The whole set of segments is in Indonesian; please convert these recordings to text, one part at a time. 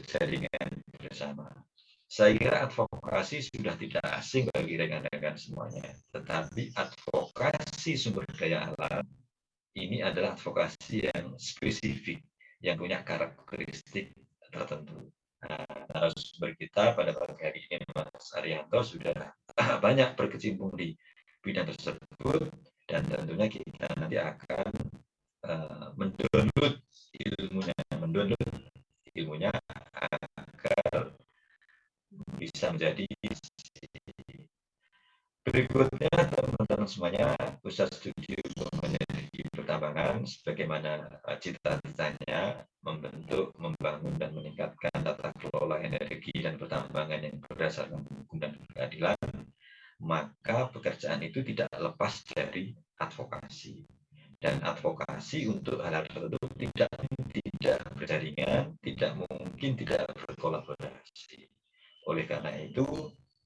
berjaringan bersama. Saya kira advokasi sudah tidak asing bagi rekan-rekan semuanya, tetapi advokasi sumber daya alam ini adalah advokasi yang spesifik, yang punya karakteristik tertentu. Nah, narasumber kita pada pagi hari ini, Mas Arianto, sudah banyak berkecimpung di bidang tersebut, dan tentunya kita nanti akan mendownload ilmunya agar bisa menjadi berikutnya. Teman-teman semuanya, pusat studi energi pertambangan sebagaimana cita-citanya membentuk, membangun dan meningkatkan tata kelola energi dan pertambangan yang berdasarkan hukum dan keadilan, maka pekerjaan itu tidak lepas dari advokasi. Dan advokasi untuk hal-hal tertentu tidak berjaringan, tidak mungkin tidak berkolaborasi. Oleh karena itu,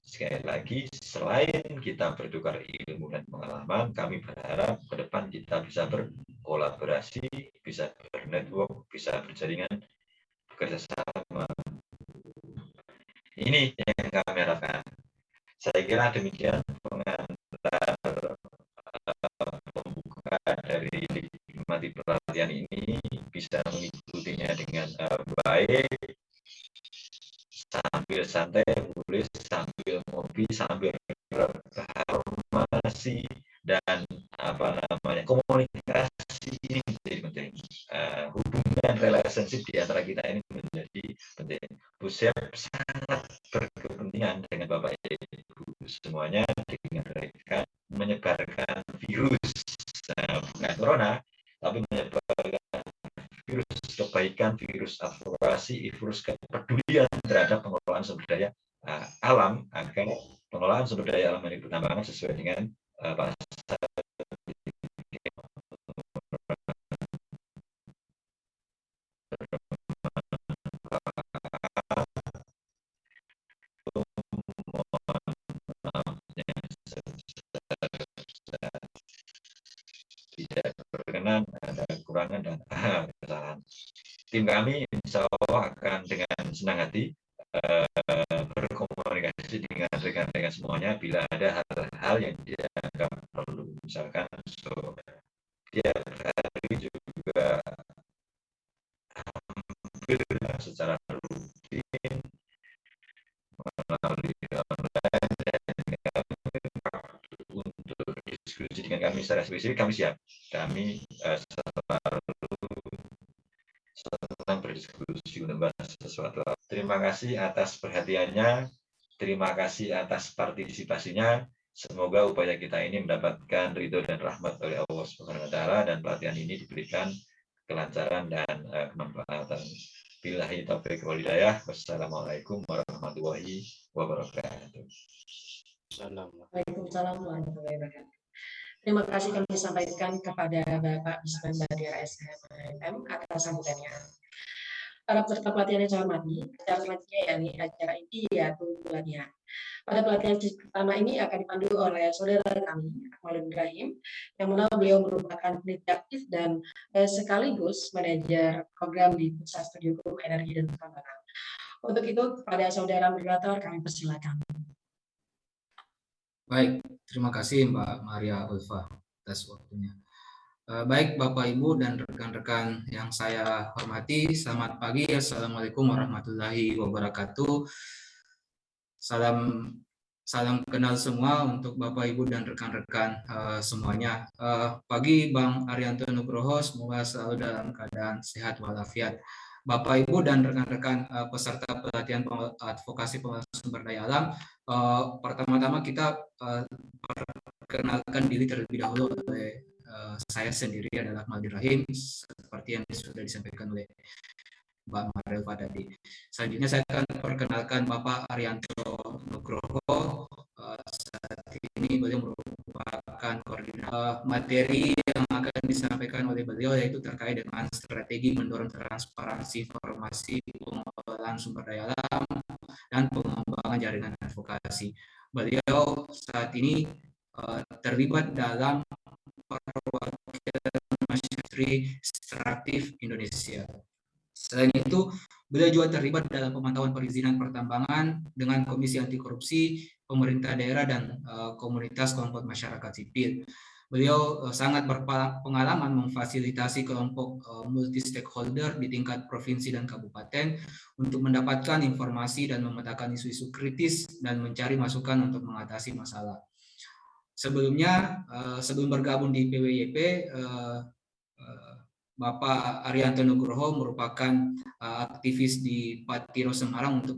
sekali lagi, selain kita bertukar ilmu dan pengalaman, kami berharap ke depan kita bisa berkolaborasi, bisa bernetwork, bisa berjaringan, bekerja sama. Ini yang kami harapkan. Saya kira demikian pengantar pembuka dari nikmati pelatihan ini, bisa mengikutinya dengan baik, sambil santai, boleh sambil ngopi, sambil berfarmasi, dan komunikasi ini menjadi penting. Hubungan relationship di antara kita ini menjadi penting. Bu Sep sangat berkepentingan dengan Bapak Ibu semuanya dengan mereka menyebarkan virus, bukan corona, tapi menyebarkan virus kebaikan, virus advokasi, virus kepedulian terhadap pengelolaan sumber daya alam, agar pengelolaan sumber daya alam dari pertambangan sesuai dengan pasal tidak berkenan, ada kekurangan dan kesalahan. Tim kami insya Allah akan dengan senang hati berkomunikasi dengan rekan-rekan semuanya bila ada hal-hal yang dianggap perlu. Misalkan tiap hari juga hampir secara rutin melalui online, dan untuk diskusi dengan kami secara spesifik, kami siap. Kami selalu senang berdiskusi untuk membahas sesuatu. Terima kasih atas perhatiannya, terima kasih atas partisipasinya. Semoga upaya kita ini mendapatkan ridho dan rahmat oleh Allah Subhanahu wa Ta'ala, dan pelatihan ini diberikan kelancaran dan kemanfaatan. Billahi taufiq wal hidayah. Wassalamualaikum warahmatullahi wabarakatuh. Waalaikumsalam warahmatullahi wabarakatuh. Terima kasih kami sampaikan kepada Bapak Bisman Badiar SHMM atas sambutannya. Para peserta pelatihan yang saya hormati, acara selanjutnya yakni acara inti yaitu pelatihan. Pada pelatihan pertama ini akan dipandu oleh saudara kami, Akmalul Ibrahim, yang mana beliau merupakan peneliti aktif dan sekaligus manajer program di Pusat Studi Hukum Energi dan Pertambangan. Untuk itu, kepada saudara moderator kami persilakan. Baik, terima kasih Mbak Maria Ulfa atas waktunya. Baik Bapak Ibu dan rekan-rekan yang saya hormati, selamat pagi. Assalamualaikum warahmatullahi wabarakatuh. Salam kenal semua untuk Bapak Ibu dan rekan-rekan semuanya. Pagi Bang Arianto Nugroho, semoga selalu dalam keadaan sehat walafiat. Bapak Ibu dan rekan-rekan peserta pelatihan advokasi pengelolaan sumber daya alam, pertama-tama kita perkenalkan diri terlebih dahulu oleh saya sendiri adalah Akmalul Ibrahim, seperti yang sudah disampaikan oleh Mbak Marelva tadi. Selanjutnya saya akan perkenalkan Bapak Arianto Nugroho. Saat ini beliau merupakan koordinator materi yang akan disampaikan oleh beliau, yaitu terkait dengan strategi mendorong transparansi informasi pengelolaan sumber daya alam dan pengembangan jaringan advokasi. Beliau saat ini terlibat dalam perwakilan masyarakat ekstraktif Indonesia. Selain itu, Beliau juga terlibat dalam pemantauan perizinan pertambangan dengan Komisi Anti Korupsi, pemerintah daerah, dan komunitas kelompok masyarakat sipil. Beliau sangat berpengalaman memfasilitasi kelompok multi stakeholder di tingkat provinsi dan kabupaten untuk mendapatkan informasi dan memetakan isu-isu kritis dan mencari masukan untuk mengatasi masalah. Sebelumnya, sebelum bergabung di PWYP, Bapak Arianto Nugroho merupakan aktivis di Patiro Semarang untuk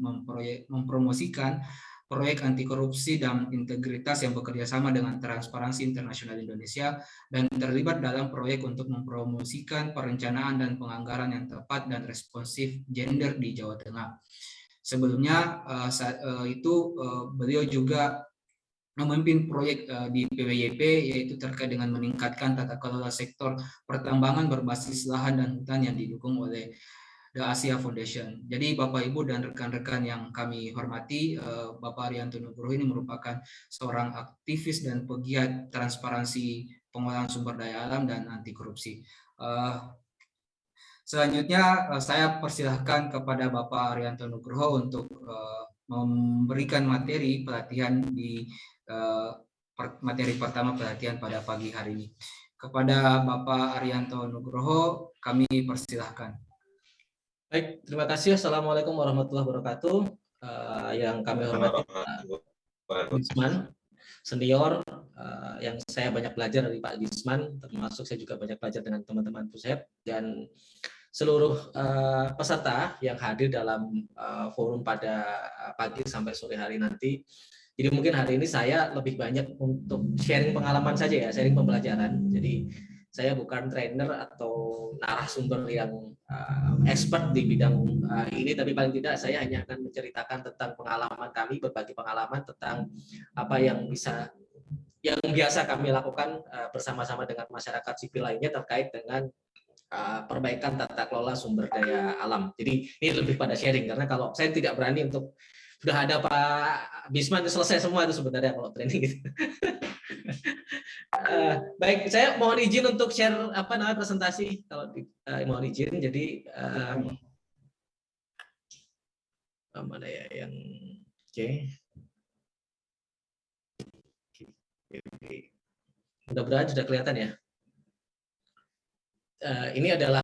mempromosikan proyek anti korupsi dan integritas yang bekerja sama dengan Transparansi Internasional Indonesia dan terlibat dalam proyek untuk mempromosikan perencanaan dan penganggaran yang tepat dan responsif gender di Jawa Tengah. Sebelumnya beliau juga memimpin proyek di PWYP, yaitu terkait dengan meningkatkan tata kelola sektor pertambangan berbasis lahan dan hutan yang didukung oleh The Asia Foundation. Jadi Bapak Ibu dan rekan-rekan yang kami hormati, Bapak Arianto Nugroho ini merupakan seorang aktivis dan pegiat transparansi pengolahan sumber daya alam dan anti korupsi. Selanjutnya saya persilahkan kepada Bapak Arianto Nugroho untuk memberikan materi pelatihan di materi pertama pelatihan pada pagi hari ini. Kepada Bapak Arianto Nugroho, kami persilahkan. Baik, terima kasih. Assalamualaikum warahmatullahi wabarakatuh. Yang kami hormati Pak Bisman, senior, yang saya banyak belajar dari Pak Bisman, termasuk saya juga banyak belajar dengan teman-teman PUSEP, dan seluruh peserta yang hadir dalam forum pada pagi sampai sore hari nanti. Jadi mungkin hari ini saya lebih banyak untuk sharing pengalaman saja ya, sharing pembelajaran. Jadi saya bukan trainer atau narasumber yang expert di bidang ini, tapi paling tidak saya hanya akan menceritakan tentang pengalaman kami, berbagi pengalaman tentang apa yang biasa kami lakukan bersama-sama dengan masyarakat sipil lainnya terkait dengan perbaikan tata kelola sumber daya alam. Jadi ini lebih pada sharing, karena kalau saya tidak berani untuk sudah ada Pak Bisman selesai semua itu sebenarnya kalau training gitu. Baik, saya mohon izin untuk share presentasi kalau mohon izin. Jadi mana ya yang oke. Mudah-mudahan sudah kelihatan ya. Ini adalah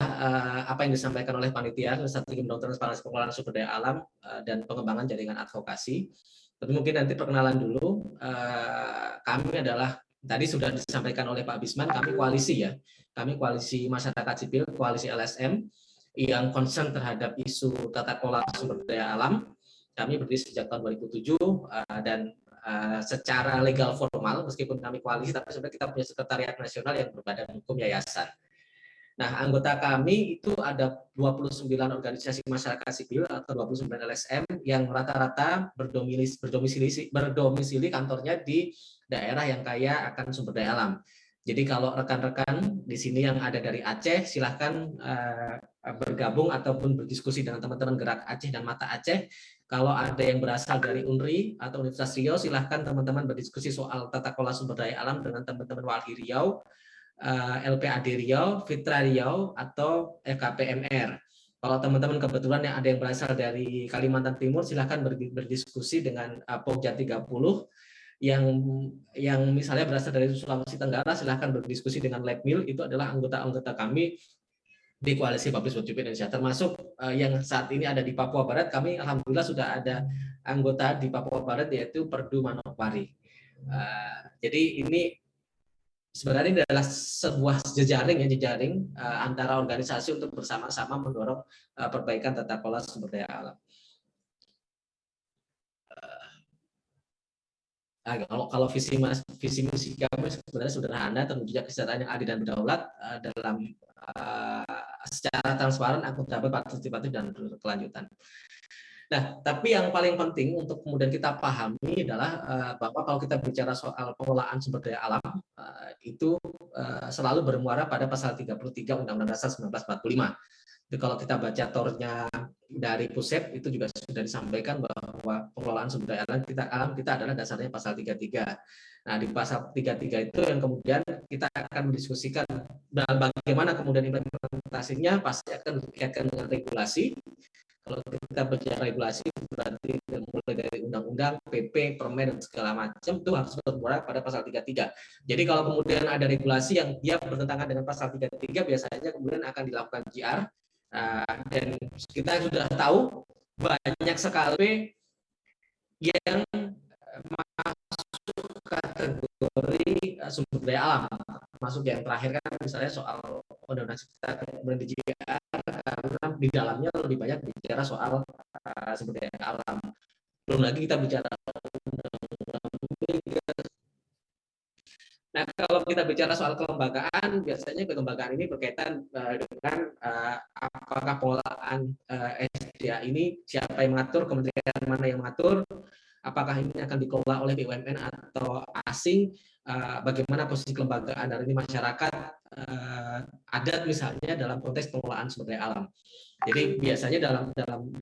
apa yang disampaikan oleh panitia strategi mendorong transparansi pengelolaan sumber daya alam dan pengembangan jaringan advokasi. Tapi mungkin nanti perkenalan dulu. Kami adalah tadi sudah disampaikan oleh Pak Bisman, kami koalisi ya. Kami koalisi masyarakat sipil, koalisi LSM yang concern terhadap isu tata kelola sumber daya alam. Kami berdiri sejak tahun 2007 dan secara legal formal meskipun kami koalisi, tapi sebenarnya kita punya sekretariat nasional yang berbadan hukum yayasan. Nah, anggota kami itu ada 29 organisasi masyarakat sipil atau 29 LSM yang rata-rata berdomisili kantornya di daerah yang kaya akan sumber daya alam. Jadi kalau rekan-rekan di sini yang ada dari Aceh, silahkan bergabung ataupun berdiskusi dengan teman-teman Gerak Aceh dan Mata Aceh. Kalau ada yang berasal dari UNRI atau Universitas Riau, silahkan teman-teman berdiskusi soal tata kelola sumber daya alam dengan teman-teman Walhi Riau, LPAD Riau, Fitra Riau, atau FKPMR. Kalau teman-teman kebetulan yang ada yang berasal dari Kalimantan Timur, silahkan berdiskusi dengan Pokja 30. Yang misalnya berasal dari Sulawesi Tenggara, silahkan berdiskusi dengan Labmil. Itu adalah anggota-anggota kami di Koalisi Public Stewardship Indonesia. Termasuk yang saat ini ada di Papua Barat, kami alhamdulillah sudah ada anggota di Papua Barat, yaitu Perdu Manokwari. Jadi ini sebenarnya ini adalah sebuah jejaring antara organisasi untuk bersama-sama mendorong perbaikan tata kelola sumber daya alam. Kalau visi misi kami sebenarnya sederhana, terwujudnya kesejahteraan yang adil dan berdaulat dalam secara transparan, akuntabel, partisipatif, dan berkelanjutan. Nah, tapi yang paling penting untuk kemudian kita pahami adalah bahwa kalau kita bicara soal pengelolaan sumber daya alam, itu selalu bermuara pada pasal 33 Undang-Undang Dasar 1945. Jadi kalau kita baca tornya dari PUSEP, itu juga sudah disampaikan bahwa pengelolaan sumber daya alam kita adalah dasarnya pasal 33. Nah, di pasal 33 itu yang kemudian kita akan mendiskusikan bagaimana kemudian implementasinya, pasti akan dikaitkan dengan regulasi. Kalau kita bicara regulasi berarti mulai dari undang-undang, PP, permen dan segala macam itu harus bermuara pada pasal 33. Jadi kalau kemudian ada regulasi yang dia bertentangan dengan pasal 33 biasanya kemudian akan dilakukan GR. Dan kita sudah tahu banyak sekali yang masuk kategori sumber daya alam. Masuk yang terakhir kan misalnya soal undang-undang cipta kemudian di GR, karena di dalamnya lebih banyak bicara soal sumber daya alam. Belum lagi kita bicara Nah, kalau kita bicara soal kelembagaan, biasanya kelembagaan ini berkaitan dengan apakah pengelolaan SDA ini, siapa yang mengatur, kementerian mana yang mengatur, apakah ini akan dikelola oleh BUMN atau asing, bagaimana posisi kelembagaan dari masyarakat adat misalnya dalam konteks pengelolaan sumber daya alam. Jadi biasanya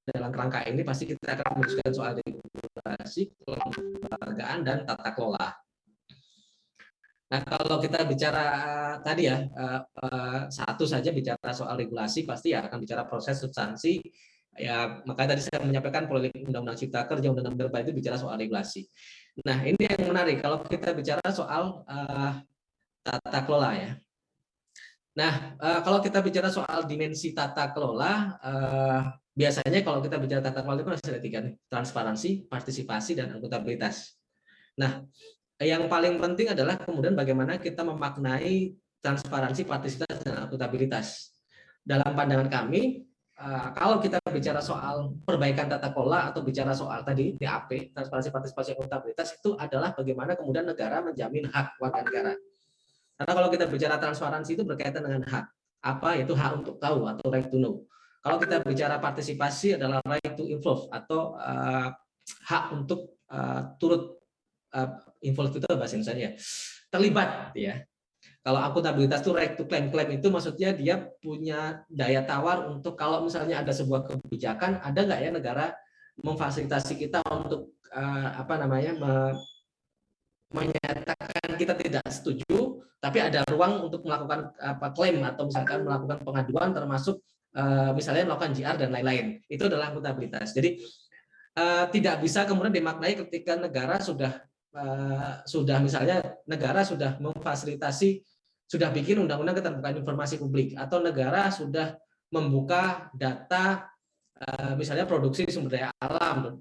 dalam kerangka ini pasti kita akan menyebutkan soal regulasi, kelembagaan dan tata kelola. Nah, kalau kita bicara tadi ya, satu saja bicara soal regulasi, pasti ya akan bicara proses substansi. Ya, makanya tadi saya menyampaikan polemik Undang-Undang Cipta Kerja, Undang-Undang Minerba itu bicara soal regulasi. Nah, ini yang menarik kalau kita bicara soal tata kelola ya. Nah, kalau kita bicara soal dimensi tata kelola, biasanya kalau kita bicara tata kelola itu ada tiga nih, transparansi, partisipasi, dan akuntabilitas. Nah, yang paling penting adalah kemudian bagaimana kita memaknai transparansi, partisipasi, dan akuntabilitas. Dalam pandangan kami, kalau kita bicara soal perbaikan tata kelola atau bicara soal tadi TAP, transparansi, partisipasi, akuntabilitas, itu adalah bagaimana kemudian negara menjamin hak warga negara. Karena kalau kita bicara transparansi itu berkaitan dengan hak. Apa? Yaitu hak untuk tahu atau right to know. Kalau kita bicara partisipasi adalah right to involve atau hak untuk turut involved itu bahasa Indonesia terlibat ya. Kalau akuntabilitas itu right to claim itu maksudnya dia punya daya tawar untuk kalau misalnya ada sebuah kebijakan, ada nggak ya negara memfasilitasi kita untuk menyatakan kita tidak setuju, tapi ada ruang untuk melakukan klaim atau misalkan melakukan pengaduan termasuk misalnya melakukan GR dan lain-lain. Itu adalah akuntabilitas. Jadi tidak bisa kemudian dimaknai ketika negara sudah misalnya negara sudah memfasilitasi, sudah bikin undang-undang keterbukaan informasi publik, atau negara sudah membuka data misalnya produksi sumber daya alam,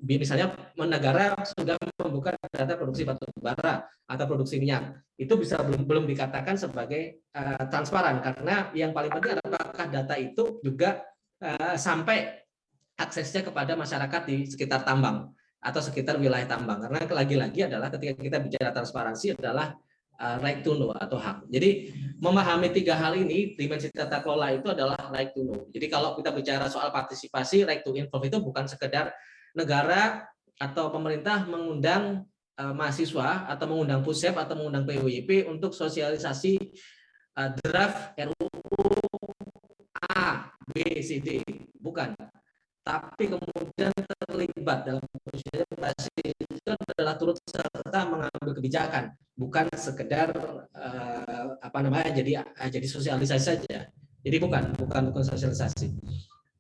misalnya negara sudah membuka data produksi batu bara atau produksi minyak, itu bisa belum dikatakan sebagai transparan, karena yang paling penting adalah apakah data itu juga sampai aksesnya kepada masyarakat di sekitar tambang atau sekitar wilayah tambang. Karena lagi-lagi adalah ketika kita bicara transparansi adalah right to know atau hak. Jadi memahami tiga hal ini, dimensi tata kelola itu adalah right to know. Jadi kalau kita bicara soal partisipasi, right to involve itu bukan sekedar negara atau pemerintah mengundang mahasiswa atau mengundang PUSEP atau mengundang PWIP untuk sosialisasi draft RUU A, B, C, D. Bukan. Tapi kemudian terlibat dalam sosialisasi itu adalah turut serta mengambil kebijakan, bukan sekedar jadi sosialisasi saja. Jadi bukan sosialisasi.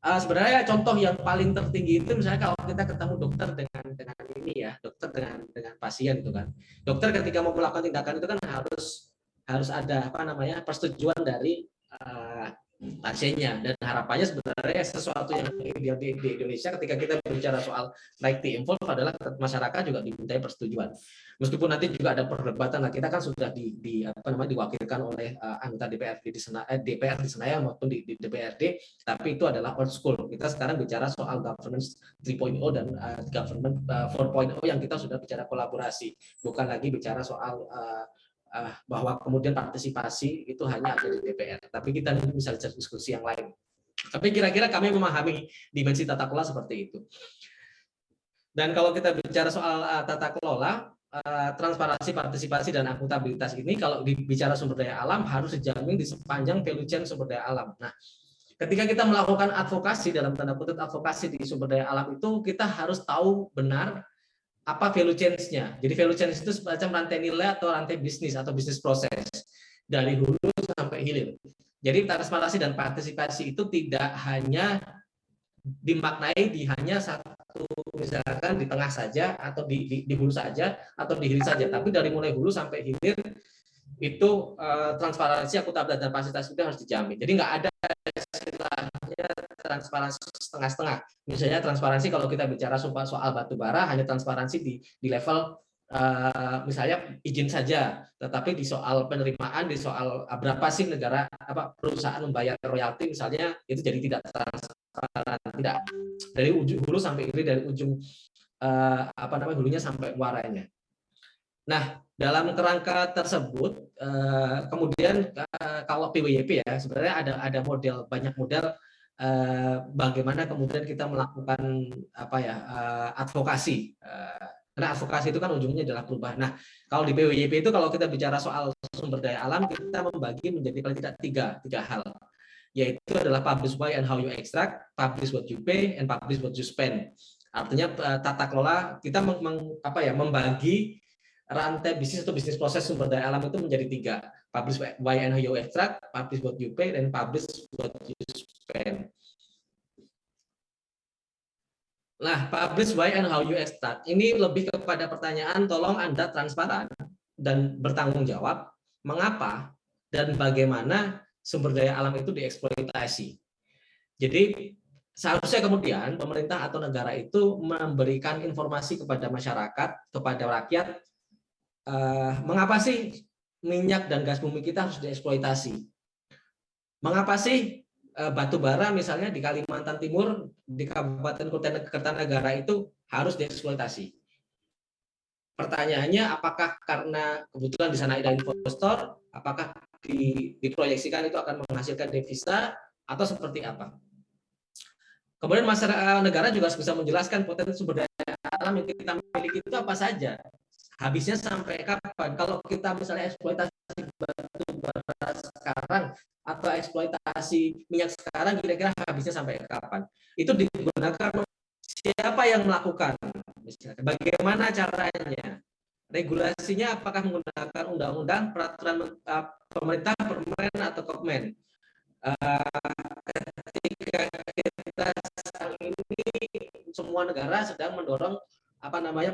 Sebenarnya contoh yang paling tertinggi itu misalnya kalau kita ketemu dokter dengan ini ya, dokter dengan pasien itu kan. Dokter ketika mau melakukan tindakan itu kan harus ada persetujuan dari pasiennya, dan harapannya sebenarnya sesuatu yang ideal di Indonesia ketika kita bicara soal right to involve adalah masyarakat juga dimintai persetujuan. Meskipun nanti juga ada perdebatan, kita kan sudah diwakilkan oleh anggota DPR di Senayan maupun di DPRD, tapi itu adalah old school. Kita sekarang bicara soal governance 3.0 dan government 4.0 yang kita sudah bicara kolaborasi, bukan lagi bicara soal bahwa kemudian partisipasi itu hanya ada di DPR, tapi kita bisa diskusi yang lain. Tapi kira-kira kami memahami dimensi tata kelola seperti itu. Dan kalau kita bicara soal tata kelola, transparansi, partisipasi, dan akuntabilitas ini kalau bicara sumber daya alam harus dijamin di sepanjang value chain sumber daya alam. Nah, ketika kita melakukan advokasi, dalam tanda kutip advokasi di sumber daya alam itu, kita harus tahu benar apa value chain-nya. Jadi value chain itu semacam rantai nilai atau rantai bisnis atau bisnis proses dari hulu sampai hilir. Jadi transparansi dan partisipasi itu tidak hanya dimaknai di hanya satu, misalkan di tengah saja atau di hulu saja atau di hilir saja, tapi dari mulai hulu sampai hilir itu transparansi, akuntabilitas dan kapasitas itu harus dijamin. Jadi nggak ada istilahnya transparansi setengah-setengah. Misalnya transparansi kalau kita bicara soal batu bara hanya transparansi di level misalnya izin saja, tetapi di soal penerimaan, di soal berapa sih negara perusahaan membayar royalti misalnya, itu jadi tidak transparan, tidak dari ujung hulu sampai hilir, dari ujung hulunya sampai muaranya. Nah, dalam kerangka tersebut kemudian kalau PWYP ya sebenarnya ada model, banyak model bagaimana kemudian kita melakukan advokasi. Karena advokasi itu kan ujungnya adalah perubahan. Nah, kalau di PWYP itu kalau kita bicara soal sumber daya alam, kita membagi menjadi paling tidak tiga hal, yaitu adalah publish why and how you extract, publish what you pay, and publish what you spend. Artinya tata kelola kita membagi rantai bisnis atau bisnis proses sumber daya alam itu menjadi tiga: publish why and how you extract, publish what you pay, dan publish what you spend. Nah, publish why and how you extract ini lebih kepada pertanyaan, tolong Anda transparan dan bertanggung jawab mengapa dan bagaimana sumber daya alam itu dieksploitasi. Jadi seharusnya kemudian pemerintah atau negara itu memberikan informasi kepada masyarakat, kepada rakyat, mengapa sih minyak dan gas bumi kita harus dieksploitasi? Mengapa sih batu bara misalnya di Kalimantan Timur, di Kabupaten Kertanegara itu harus dieksploitasi? Pertanyaannya, apakah karena kebetulan di sana ada investor, apakah diproyeksikan itu akan menghasilkan devisa atau seperti apa? Kemudian masyarakat negara juga bisa menjelaskan potensi sumber daya alam yang kita miliki itu apa saja, habisnya sampai kapan. Kalau kita misalnya eksploitasi batu bara sekarang atau eksploitasi minyak sekarang, kira-kira habisnya sampai kapan? Itu digunakan, siapa yang melakukan? Bagaimana caranya? Regulasinya apakah menggunakan undang-undang, peraturan pemerintah, permen atau Kepmen? Ketika kita sekarang ini semua negara sedang mendorong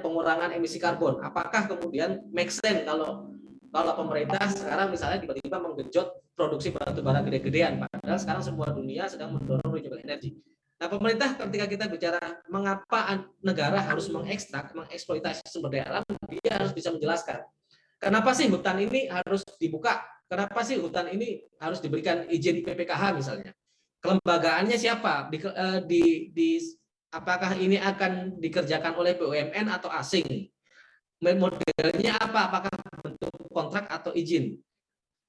pengurangan emisi karbon, apakah kemudian make sense kalau pemerintah sekarang misalnya tiba-tiba menggenjot produksi batu bara gede-gedean, padahal sekarang semua dunia sedang mendorong renewable energy. Nah, pemerintah ketika kita bicara mengapa negara harus mengeksploitasi sumber daya alam, dia harus bisa menjelaskan kenapa sih hutan ini harus dibuka, kenapa sih hutan ini harus diberikan izin PPKH misalnya, kelembagaannya siapa, apakah ini akan dikerjakan oleh BUMN atau asing, modelnya apa, apakah bentuk kontrak atau izin.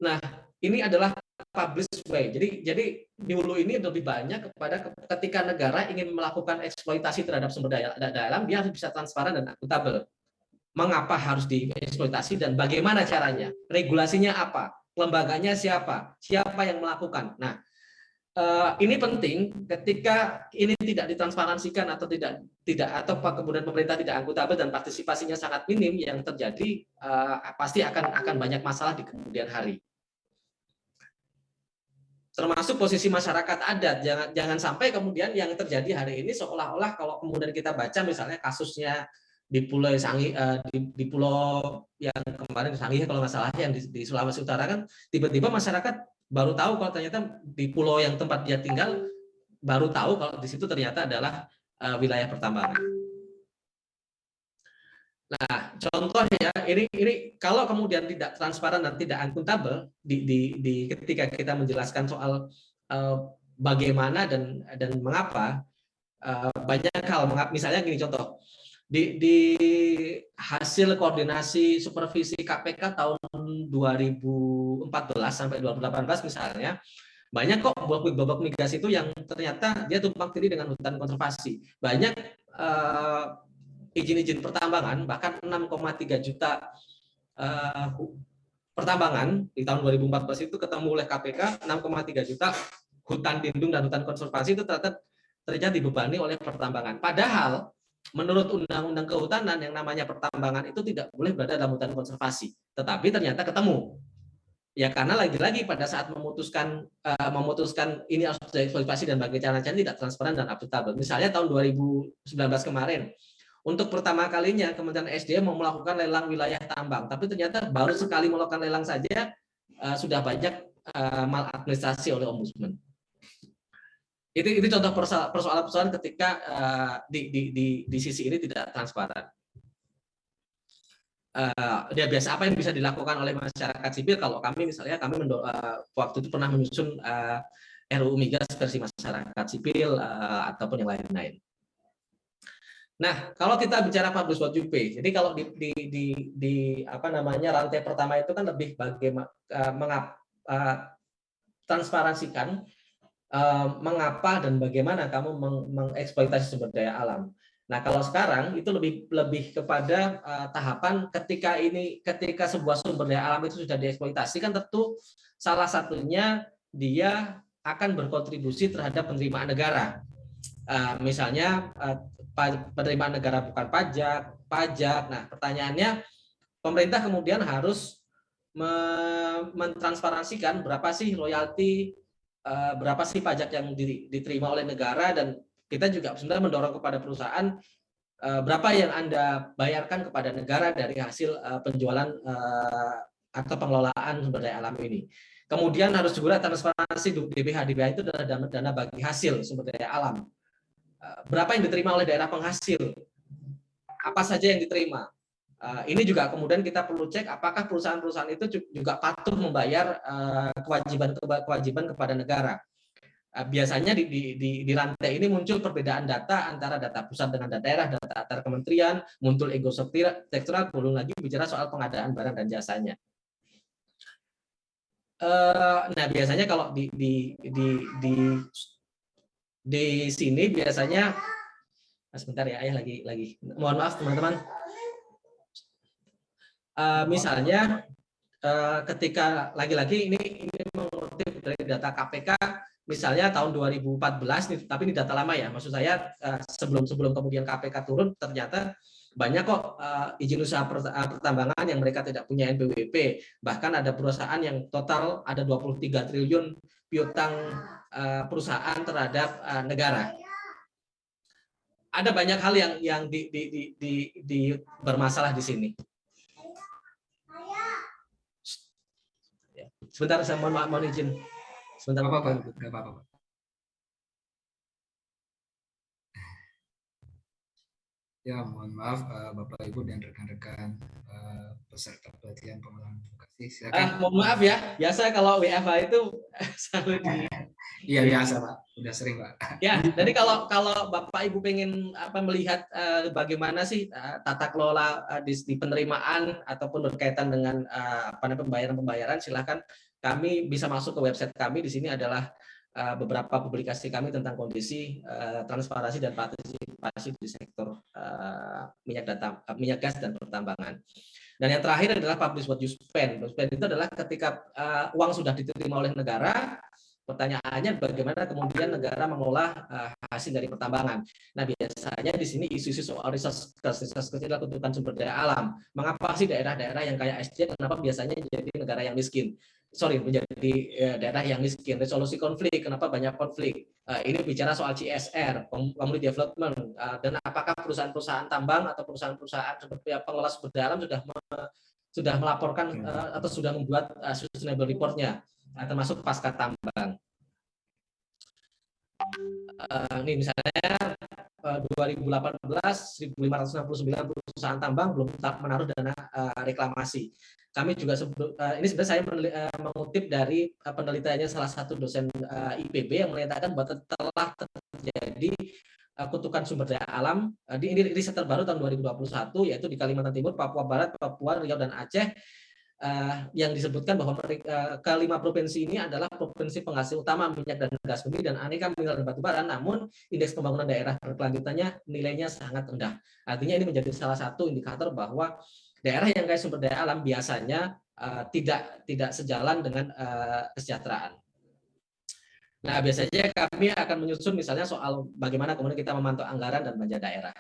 Nah, ini adalah publish way. Jadi di hulu ini lebih banyak kepada ketika negara ingin melakukan eksploitasi terhadap sumber daya alam, dia harus bisa transparan dan akuntabel. Mengapa harus dieksploitasi dan bagaimana caranya? Regulasinya apa? Lembaganya siapa? Siapa yang melakukan? Nah, ini penting ketika ini tidak ditransparansikan atau kemudian pemerintah tidak akuntabel dan partisipasinya sangat minim, yang terjadi pasti akan banyak masalah di kemudian hari. Termasuk posisi masyarakat adat. Jangan sampai kemudian yang terjadi hari ini seolah-olah kalau kemudian kita baca misalnya kasusnya di Pulau Sangihe, di pulau yang kemarin Sangihe kalau nggak salah yang di Sulawesi Utara, kan tiba-tiba masyarakat baru tahu kalau ternyata di pulau yang tempat dia tinggal, baru tahu kalau di situ ternyata adalah wilayah pertambangan. Nah, contohnya ini kalau kemudian tidak transparan dan tidak akuntabel ketika kita menjelaskan soal bagaimana dan mengapa, banyak hal. Misalnya gini contoh, di hasil koordinasi supervisi KPK tahun 2014 sampai 2018 misalnya, banyak kok blok migas itu yang ternyata dia tumpang tindih dengan hutan konservasi. Banyak izin-izin pertambangan, bahkan 6,3 juta pertambangan di tahun 2014 itu ketemu oleh KPK, 6,3 juta hutan lindung dan hutan konservasi itu ternyata dibebani oleh pertambangan. Padahal menurut Undang-Undang Kehutanan yang namanya pertambangan itu tidak boleh berada dalam hutan konservasi, tetapi ternyata ketemu. Ya karena lagi-lagi pada saat memutuskan ini harus dieksploitasi dan bagaimana caranya tidak transparan dan akuntabel. Misalnya tahun 2019 kemarin, untuk pertama kalinya Kementerian SDM mau melakukan lelang wilayah tambang, tapi ternyata baru sekali melakukan lelang saja sudah banyak maladministrasi oleh Ombudsman. Itu contoh persoalan-persoalan ketika di sisi ini tidak transparan. Ya biasa apa yang bisa dilakukan oleh masyarakat sipil. Kalau kami misalnya waktu itu pernah menyusun RUU Migas versi masyarakat sipil ataupun yang lain-lain. Nah, kalau kita bicara publish what you pay, jadi kalau di apa namanya rantai pertama itu kan lebih bagaimana transparansikan mengapa dan bagaimana kamu mengeksploitasi sumber daya alam. Nah, kalau sekarang itu lebih kepada tahapan ketika sebuah sumber daya alam itu sudah dieksploitasi, kan tentu salah satunya dia akan berkontribusi terhadap penerimaan negara. Misalnya penerimaan negara bukan pajak. Nah, pertanyaannya pemerintah kemudian harus mentransparansikan berapa sih royalti, berapa sih pajak yang diterima oleh negara, dan kita juga sebenarnya mendorong kepada perusahaan berapa yang Anda bayarkan kepada negara dari hasil penjualan atau pengelolaan sumber daya alam ini. Kemudian harus juga transparansi DBH. DBH itu adalah dana bagi hasil sumber daya alam. Berapa yang diterima oleh daerah penghasil? Apa saja yang diterima? Ini juga kemudian kita perlu cek apakah perusahaan-perusahaan itu juga patuh membayar kewajiban kepada negara. Biasanya di rantai ini muncul perbedaan data antara data pusat dengan data daerah, data antar kementerian, muncul ego sektoral, belum lagi bicara soal pengadaan barang dan jasanya. Nah, biasanya kalau di sini biasanya, sebentar ya, ayah lagi. Mohon maaf teman-teman. Misalnya ketika lagi-lagi ini mengutip dari data KPK, misalnya tahun 2014, tapi ini data lama ya, maksud saya sebelum kemudian KPK turun, ternyata banyak kok izin usaha pertambangan yang mereka tidak punya NPWP. Bahkan ada perusahaan yang total ada 23 triliun piutang perusahaan terhadap negara. Ada banyak hal yang bermasalah di sini. Sebentar, saya mohon izin. Sebentar, Pak. Apa-apa. Ya, mohon maaf Bapak Ibu dan rekan-rekan peserta pelatihan pengelolaan vokasi. Silakan. Mohon maaf ya, biasa kalau WFH itu selalu di. Iya biasa Pak, udah sering Pak. Ya, jadi kalau Bapak Ibu pengen melihat bagaimana sih tata kelola di penerimaan ataupun berkaitan dengan pembayaran, silakan kami bisa masuk ke website kami. Di sini adalah beberapa publikasi kami tentang kondisi transparansi dan partisipasi di sektor minyak gas dan pertambangan. Dan yang terakhir adalah publish what you spend. Spend itu adalah ketika uang sudah diterima oleh negara, pertanyaannya bagaimana kemudian negara mengolah hasil dari pertambangan. Nah, biasanya di sini isu-isu soal resource kecil kebutuhan sumber daya alam. Mengapa sih daerah-daerah yang kaya SDM kenapa biasanya jadi negara yang miskin? Menjadi daerah yang miskin. Resolusi konflik, kenapa banyak konflik? Ini bicara soal CSR, community development, dan apakah perusahaan-perusahaan tambang atau perusahaan-perusahaan seperti pengelola sumber daya alam sudah melaporkan atau sudah membuat sustainable report-nya, termasuk pasca tambang. Ini misalnya 2018 1.569 perusahaan tambang belum menaruh dana reklamasi. Kami juga ini sebenarnya saya mengutip dari penelitiannya salah satu dosen IPB yang menyatakan bahwa telah terjadi kutukan sumber daya alam. Ini riset terbaru tahun 2021, yaitu di Kalimantan Timur, Papua Barat, Papua, Riau, dan Aceh, yang disebutkan bahwa kelima provinsi ini adalah provinsi penghasil utama minyak dan gas bumi dan aneka mineral dan batu bara, namun indeks pembangunan daerah berkelanjutannya nilainya sangat rendah. Artinya ini menjadi salah satu indikator bahwa daerah yang kaya sumber daya alam biasanya tidak sejalan dengan kesejahteraan. Nah, biasanya kami akan menyusun misalnya soal bagaimana kemudian kita memantau anggaran dan belanja daerah.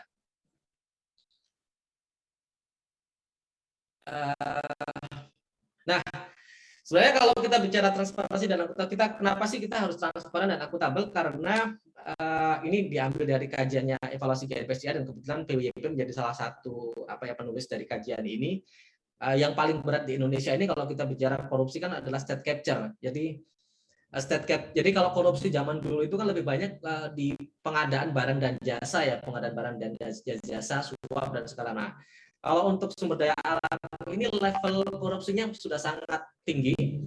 Nah, Sebenarnya kalau kita bicara transparansi dan akutabel, kenapa sih kita harus transparan dan akuntabel? Karena ini diambil dari kajiannya evaluasi KPSDA dan kebetulan PWYP menjadi salah satu penulis dari kajian ini. Yang paling berat di Indonesia ini kalau kita bicara korupsi kan adalah state capture. Jadi kalau korupsi zaman dulu itu kan lebih banyak di pengadaan barang dan jasa ya, pengadaan barang dan jasa, suap dan segala macam. Kalau untuk sumber daya alam ini level korupsinya sudah sangat tinggi.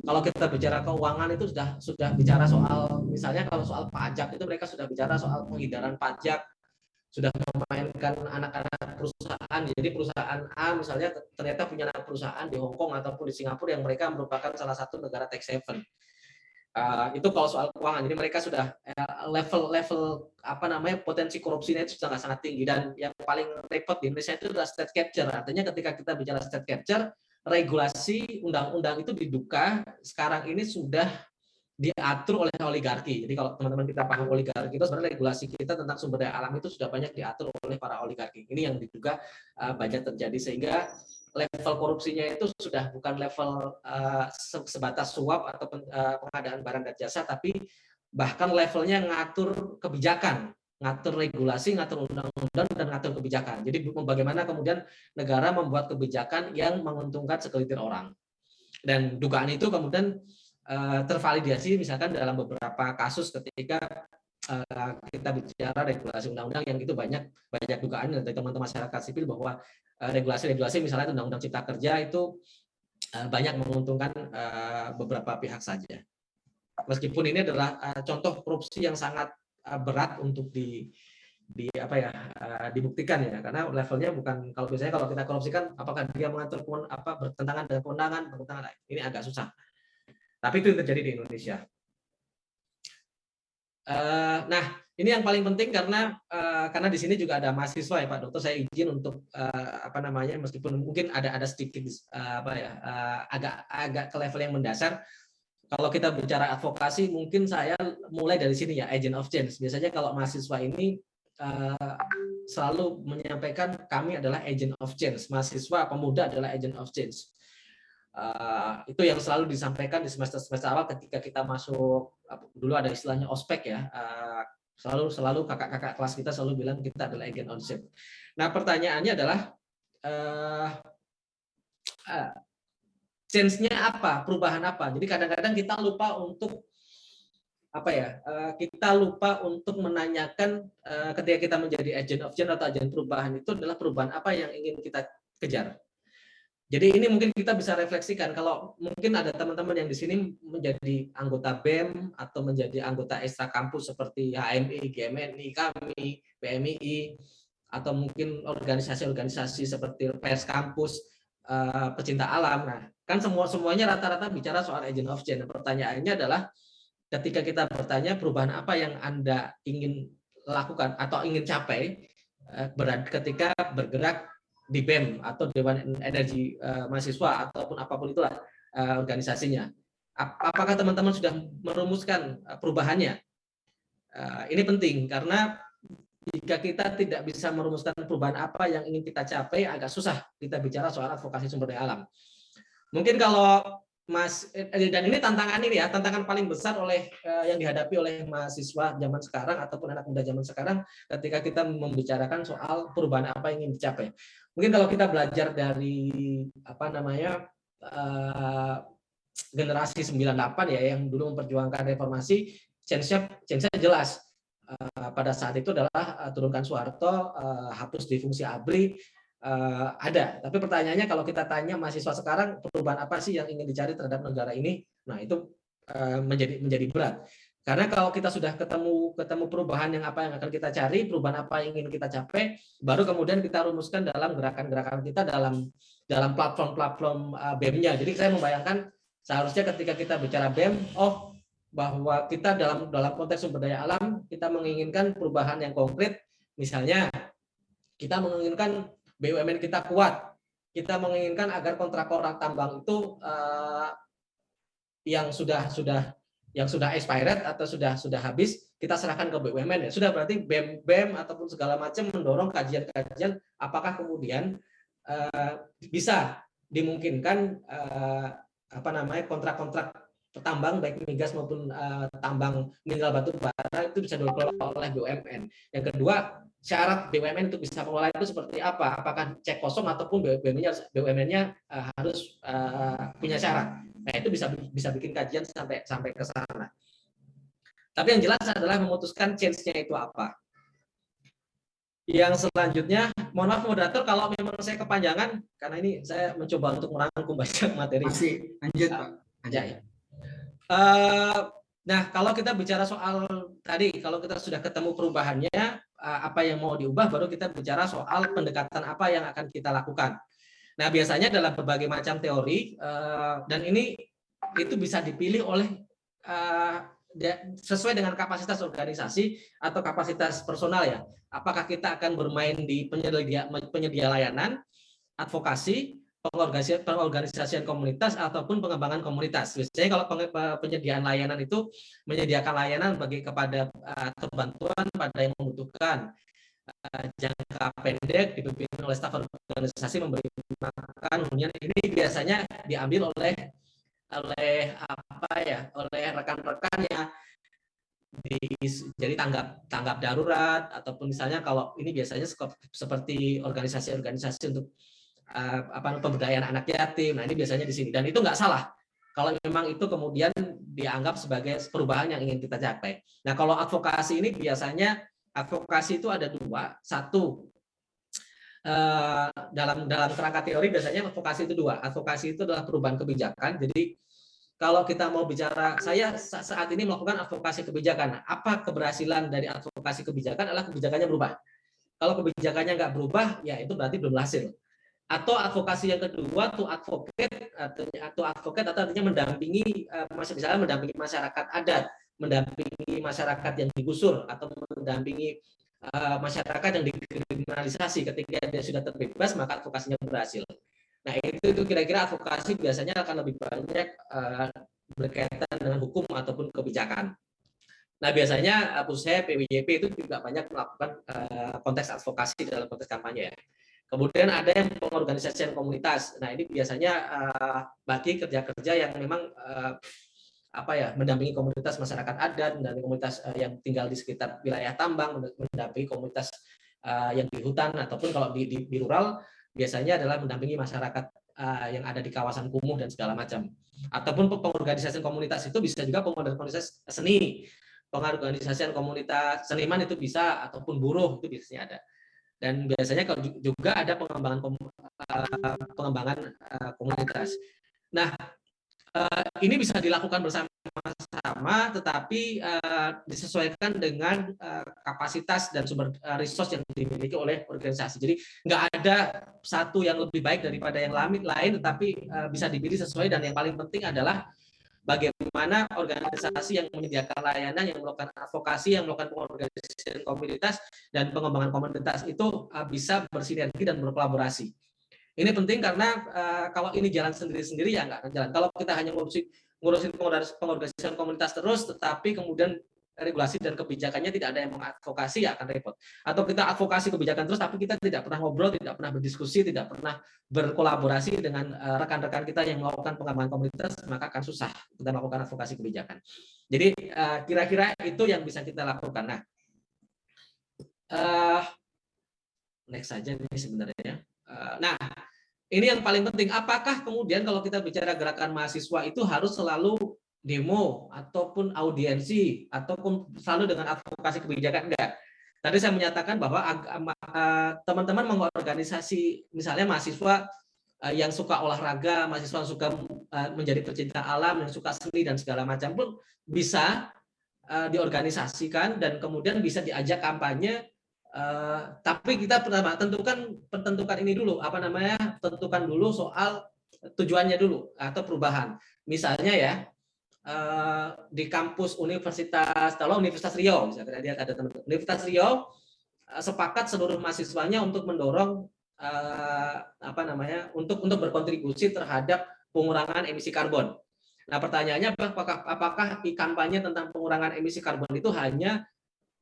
Kalau kita bicara keuangan itu sudah bicara soal, misalnya kalau soal pajak itu mereka sudah bicara soal penghindaran pajak, sudah memainkan anak-anak perusahaan. Jadi perusahaan A misalnya ternyata punya anak perusahaan di Hong Kong ataupun di Singapura yang mereka merupakan salah satu negara tax haven. Itu kalau soal keuangan, jadi mereka sudah level potensi korupsinya itu sangat tinggi. Dan yang paling repot di Indonesia itu adalah state capture. Artinya ketika kita bicara state capture, regulasi undang-undang itu diduga sekarang ini sudah diatur oleh oligarki. Jadi kalau teman-teman kita paham oligarki itu sebenarnya regulasi kita tentang sumber daya alam itu sudah banyak diatur oleh para oligarki. Ini yang diduga banyak terjadi, sehingga level korupsinya itu sudah bukan level sebatas suap atau pengadaan barang dan jasa, tapi bahkan levelnya ngatur kebijakan, ngatur regulasi, ngatur undang-undang, dan ngatur kebijakan. Jadi bagaimana kemudian negara membuat kebijakan yang menguntungkan segelintir orang. Dan dugaan itu kemudian tervalidasi misalkan dalam beberapa kasus ketika kita bicara regulasi undang-undang yang itu banyak dugaan dari teman-teman masyarakat sipil bahwa regulasi misalnya undang-undang cipta kerja itu banyak menguntungkan beberapa pihak saja. Meskipun ini adalah contoh korupsi yang sangat berat untuk dibuktikan ya, karena levelnya bukan, kalau biasanya kalau kita korupsi kan apakah dia mengatur bertentangan dengan kewenangan, ini agak susah. Tapi itu yang terjadi di Indonesia. Nah, ini yang paling penting karena di sini juga ada mahasiswa ya Pak Dokter. Saya izin untuk meskipun mungkin ada sedikit agak ke level yang mendasar. Kalau kita bicara advokasi, mungkin saya mulai dari sini ya, agent of change. Biasanya kalau mahasiswa ini selalu menyampaikan kami adalah agent of change. Mahasiswa pemuda adalah agent of change. Itu yang selalu disampaikan di semester awal ketika kita masuk, dulu ada istilahnya ospek ya, selalu kakak-kakak kelas kita selalu bilang kita adalah agent on change. Nah pertanyaannya adalah change-nya apa, perubahan apa? Jadi kadang-kadang kita lupa untuk kita lupa untuk menanyakan ketika kita menjadi agent of change atau agen perubahan itu adalah perubahan apa yang ingin kita kejar. Jadi ini mungkin kita bisa refleksikan, kalau mungkin ada teman-teman yang di sini menjadi anggota BEM atau menjadi anggota ekstra kampus seperti HMI, GMNI, kami, PMII, atau mungkin organisasi-organisasi seperti Pers Kampus, pecinta alam. Nah, kan semuanya rata-rata bicara soal agent of change. Pertanyaannya adalah ketika kita bertanya perubahan apa yang Anda ingin lakukan atau ingin capai ketika bergerak di BEM atau Dewan Energi Mahasiswa ataupun apapun itulah organisasinya. Apakah teman-teman sudah merumuskan perubahannya? Ini penting karena jika kita tidak bisa merumuskan perubahan apa yang ingin kita capai, agak susah kita bicara soal advokasi sumber daya alam. Mungkin kalau dan ini tantangan paling besar yang dihadapi oleh mahasiswa zaman sekarang ataupun anak muda zaman sekarang ketika kita membicarakan soal perubahan apa yang ingin dicapai. Mungkin kalau kita belajar dari generasi 98 ya yang dulu memperjuangkan reformasi, change-nya jelas. Pada saat itu adalah turunkan Soeharto, hapus difungsi ABRI, ada. Tapi pertanyaannya kalau kita tanya mahasiswa sekarang perubahan apa sih yang ingin dicari terhadap negara ini, nah itu menjadi berat. Karena kalau kita sudah ketemu perubahan yang akan kita cari, perubahan apa yang ingin kita capai, baru kemudian kita rumuskan dalam gerakan-gerakan kita dalam platform BEM-nya. Jadi saya membayangkan seharusnya ketika kita bicara BEM, bahwa kita dalam konteks sumber daya alam kita menginginkan perubahan yang konkret, misalnya kita menginginkan BUMN kita kuat, kita menginginkan agar kontrak tambang itu yang sudah expired atau sudah habis kita serahkan ke BUMN ya. Sudah berarti BEM ataupun segala macam mendorong kajian-kajian apakah kemudian bisa dimungkinkan kontrak-kontrak tambang baik migas maupun tambang mineral batu bara itu bisa dikelola oleh BUMN. Yang kedua, syarat BUMN itu bisa mengelola itu seperti apa? Apakah cek kosong ataupun BUMN-nya harus punya syarat. Nah, itu bisa bikin kajian sampai ke sana. Tapi yang jelas adalah memutuskan change-nya itu apa. Yang selanjutnya, mohon maaf moderator kalau memang saya kepanjangan karena ini saya mencoba untuk merangkum banyak materi. Masih lanjut Pak. Ya. Nah, kalau kita bicara soal tadi, kalau kita sudah ketemu perubahannya, apa yang mau diubah, baru kita bicara soal pendekatan apa yang akan kita lakukan. Nah, biasanya dalam berbagai macam teori, dan ini itu bisa dipilih oleh sesuai dengan kapasitas organisasi atau kapasitas personal ya. Apakah kita akan bermain di penyedia layanan, advokasi, pengorganisasian komunitas ataupun pengembangan komunitas. Biasanya kalau penyediaan layanan itu menyediakan layanan kepada atau bantuan pada yang membutuhkan, jangka pendek dipimpin oleh staf organisasi memberi makan, hunian. Ini biasanya diambil oleh rekan-rekan yang jadi tanggap darurat, ataupun misalnya kalau ini biasanya seperti organisasi-organisasi untuk pemberdayaan anak yatim. Nah, ini biasanya di sini, dan itu nggak salah kalau memang itu kemudian dianggap sebagai perubahan yang ingin kita capai. Nah, kalau advokasi ini biasanya advokasi itu ada dua. Satu, dalam kerangka teori biasanya advokasi itu dua. Advokasi itu adalah perubahan kebijakan. Jadi kalau kita mau bicara, saya saat ini melakukan advokasi kebijakan. Apa keberhasilan dari advokasi kebijakan adalah kebijakannya berubah. Kalau kebijakannya nggak berubah, ya itu berarti belum berhasil. Atau advokasi yang kedua, to advocate atau artinya mendampingi, misalnya mendampingi masyarakat adat, mendampingi masyarakat yang digusur, atau mendampingi masyarakat yang dikriminalisasi. Ketika dia sudah terbebas, maka advokasinya berhasil. Nah, itu kira-kira advokasi biasanya akan lebih banyak berkaitan dengan hukum ataupun kebijakan. Nah, biasanya PUSHEP, PWJP itu juga banyak melakukan konteks advokasi dalam konteks kampanye. Kemudian ada yang pengorganisasian komunitas. Nah, ini biasanya bagi kerja-kerja yang memang mendampingi komunitas masyarakat adat, mendampingi komunitas yang tinggal di sekitar wilayah tambang, mendampingi komunitas yang di hutan, ataupun kalau di rural biasanya adalah mendampingi masyarakat yang ada di kawasan kumuh dan segala macam. Ataupun pengorganisasian komunitas itu bisa juga pengorganisasian seni, pengorganisasian komunitas seniman itu bisa, ataupun buruh itu biasanya ada. Dan biasanya juga ada pengembangan komunitas. Nah, ini bisa dilakukan bersama-sama, tetapi disesuaikan dengan kapasitas dan sumber resource yang dimiliki oleh organisasi. Jadi nggak ada satu yang lebih baik daripada yang lain, tetapi bisa dipilih sesuai, dan yang paling penting adalah bagaimana organisasi yang menyediakan layanan, yang melakukan advokasi, yang melakukan pengorganisasian komunitas dan pengembangan komunitas itu bisa bersinergi dan berkolaborasi. Ini penting karena kalau ini jalan sendiri-sendiri ya nggak akan jalan. Kalau kita hanya ngurusin pengorganisasian komunitas terus, tetapi kemudian regulasi dan kebijakannya tidak ada yang mengadvokasi, ya akan repot. Atau kita advokasi kebijakan terus, tapi kita tidak pernah ngobrol, tidak pernah berdiskusi, tidak pernah berkolaborasi dengan rekan-rekan kita yang melakukan pengembangan komunitas, maka akan susah kita melakukan advokasi kebijakan. Jadi kira-kira itu yang bisa kita lakukan. Nah, next saja ini sebenarnya. Nah, ini yang paling penting. Apakah kemudian kalau kita bicara gerakan mahasiswa itu harus selalu demo ataupun audiensi ataupun selalu dengan advokasi kebijakan? Enggak. Tadi saya menyatakan bahwa teman-teman mengorganisasi misalnya mahasiswa yang suka olahraga, mahasiswa yang suka menjadi pecinta alam, yang suka seni dan segala macam pun bisa diorganisasikan dan kemudian bisa diajak kampanye. Tapi kita pertama tentukan ini dulu, tentukan dulu soal tujuannya dulu atau perubahan. Misalnya ya, di kampus Universitas Riau, misalnya ada teman-teman Universitas Riau sepakat seluruh mahasiswanya untuk mendorong untuk berkontribusi terhadap pengurangan emisi karbon. Nah, pertanyaannya apakah kampanye tentang pengurangan emisi karbon itu hanya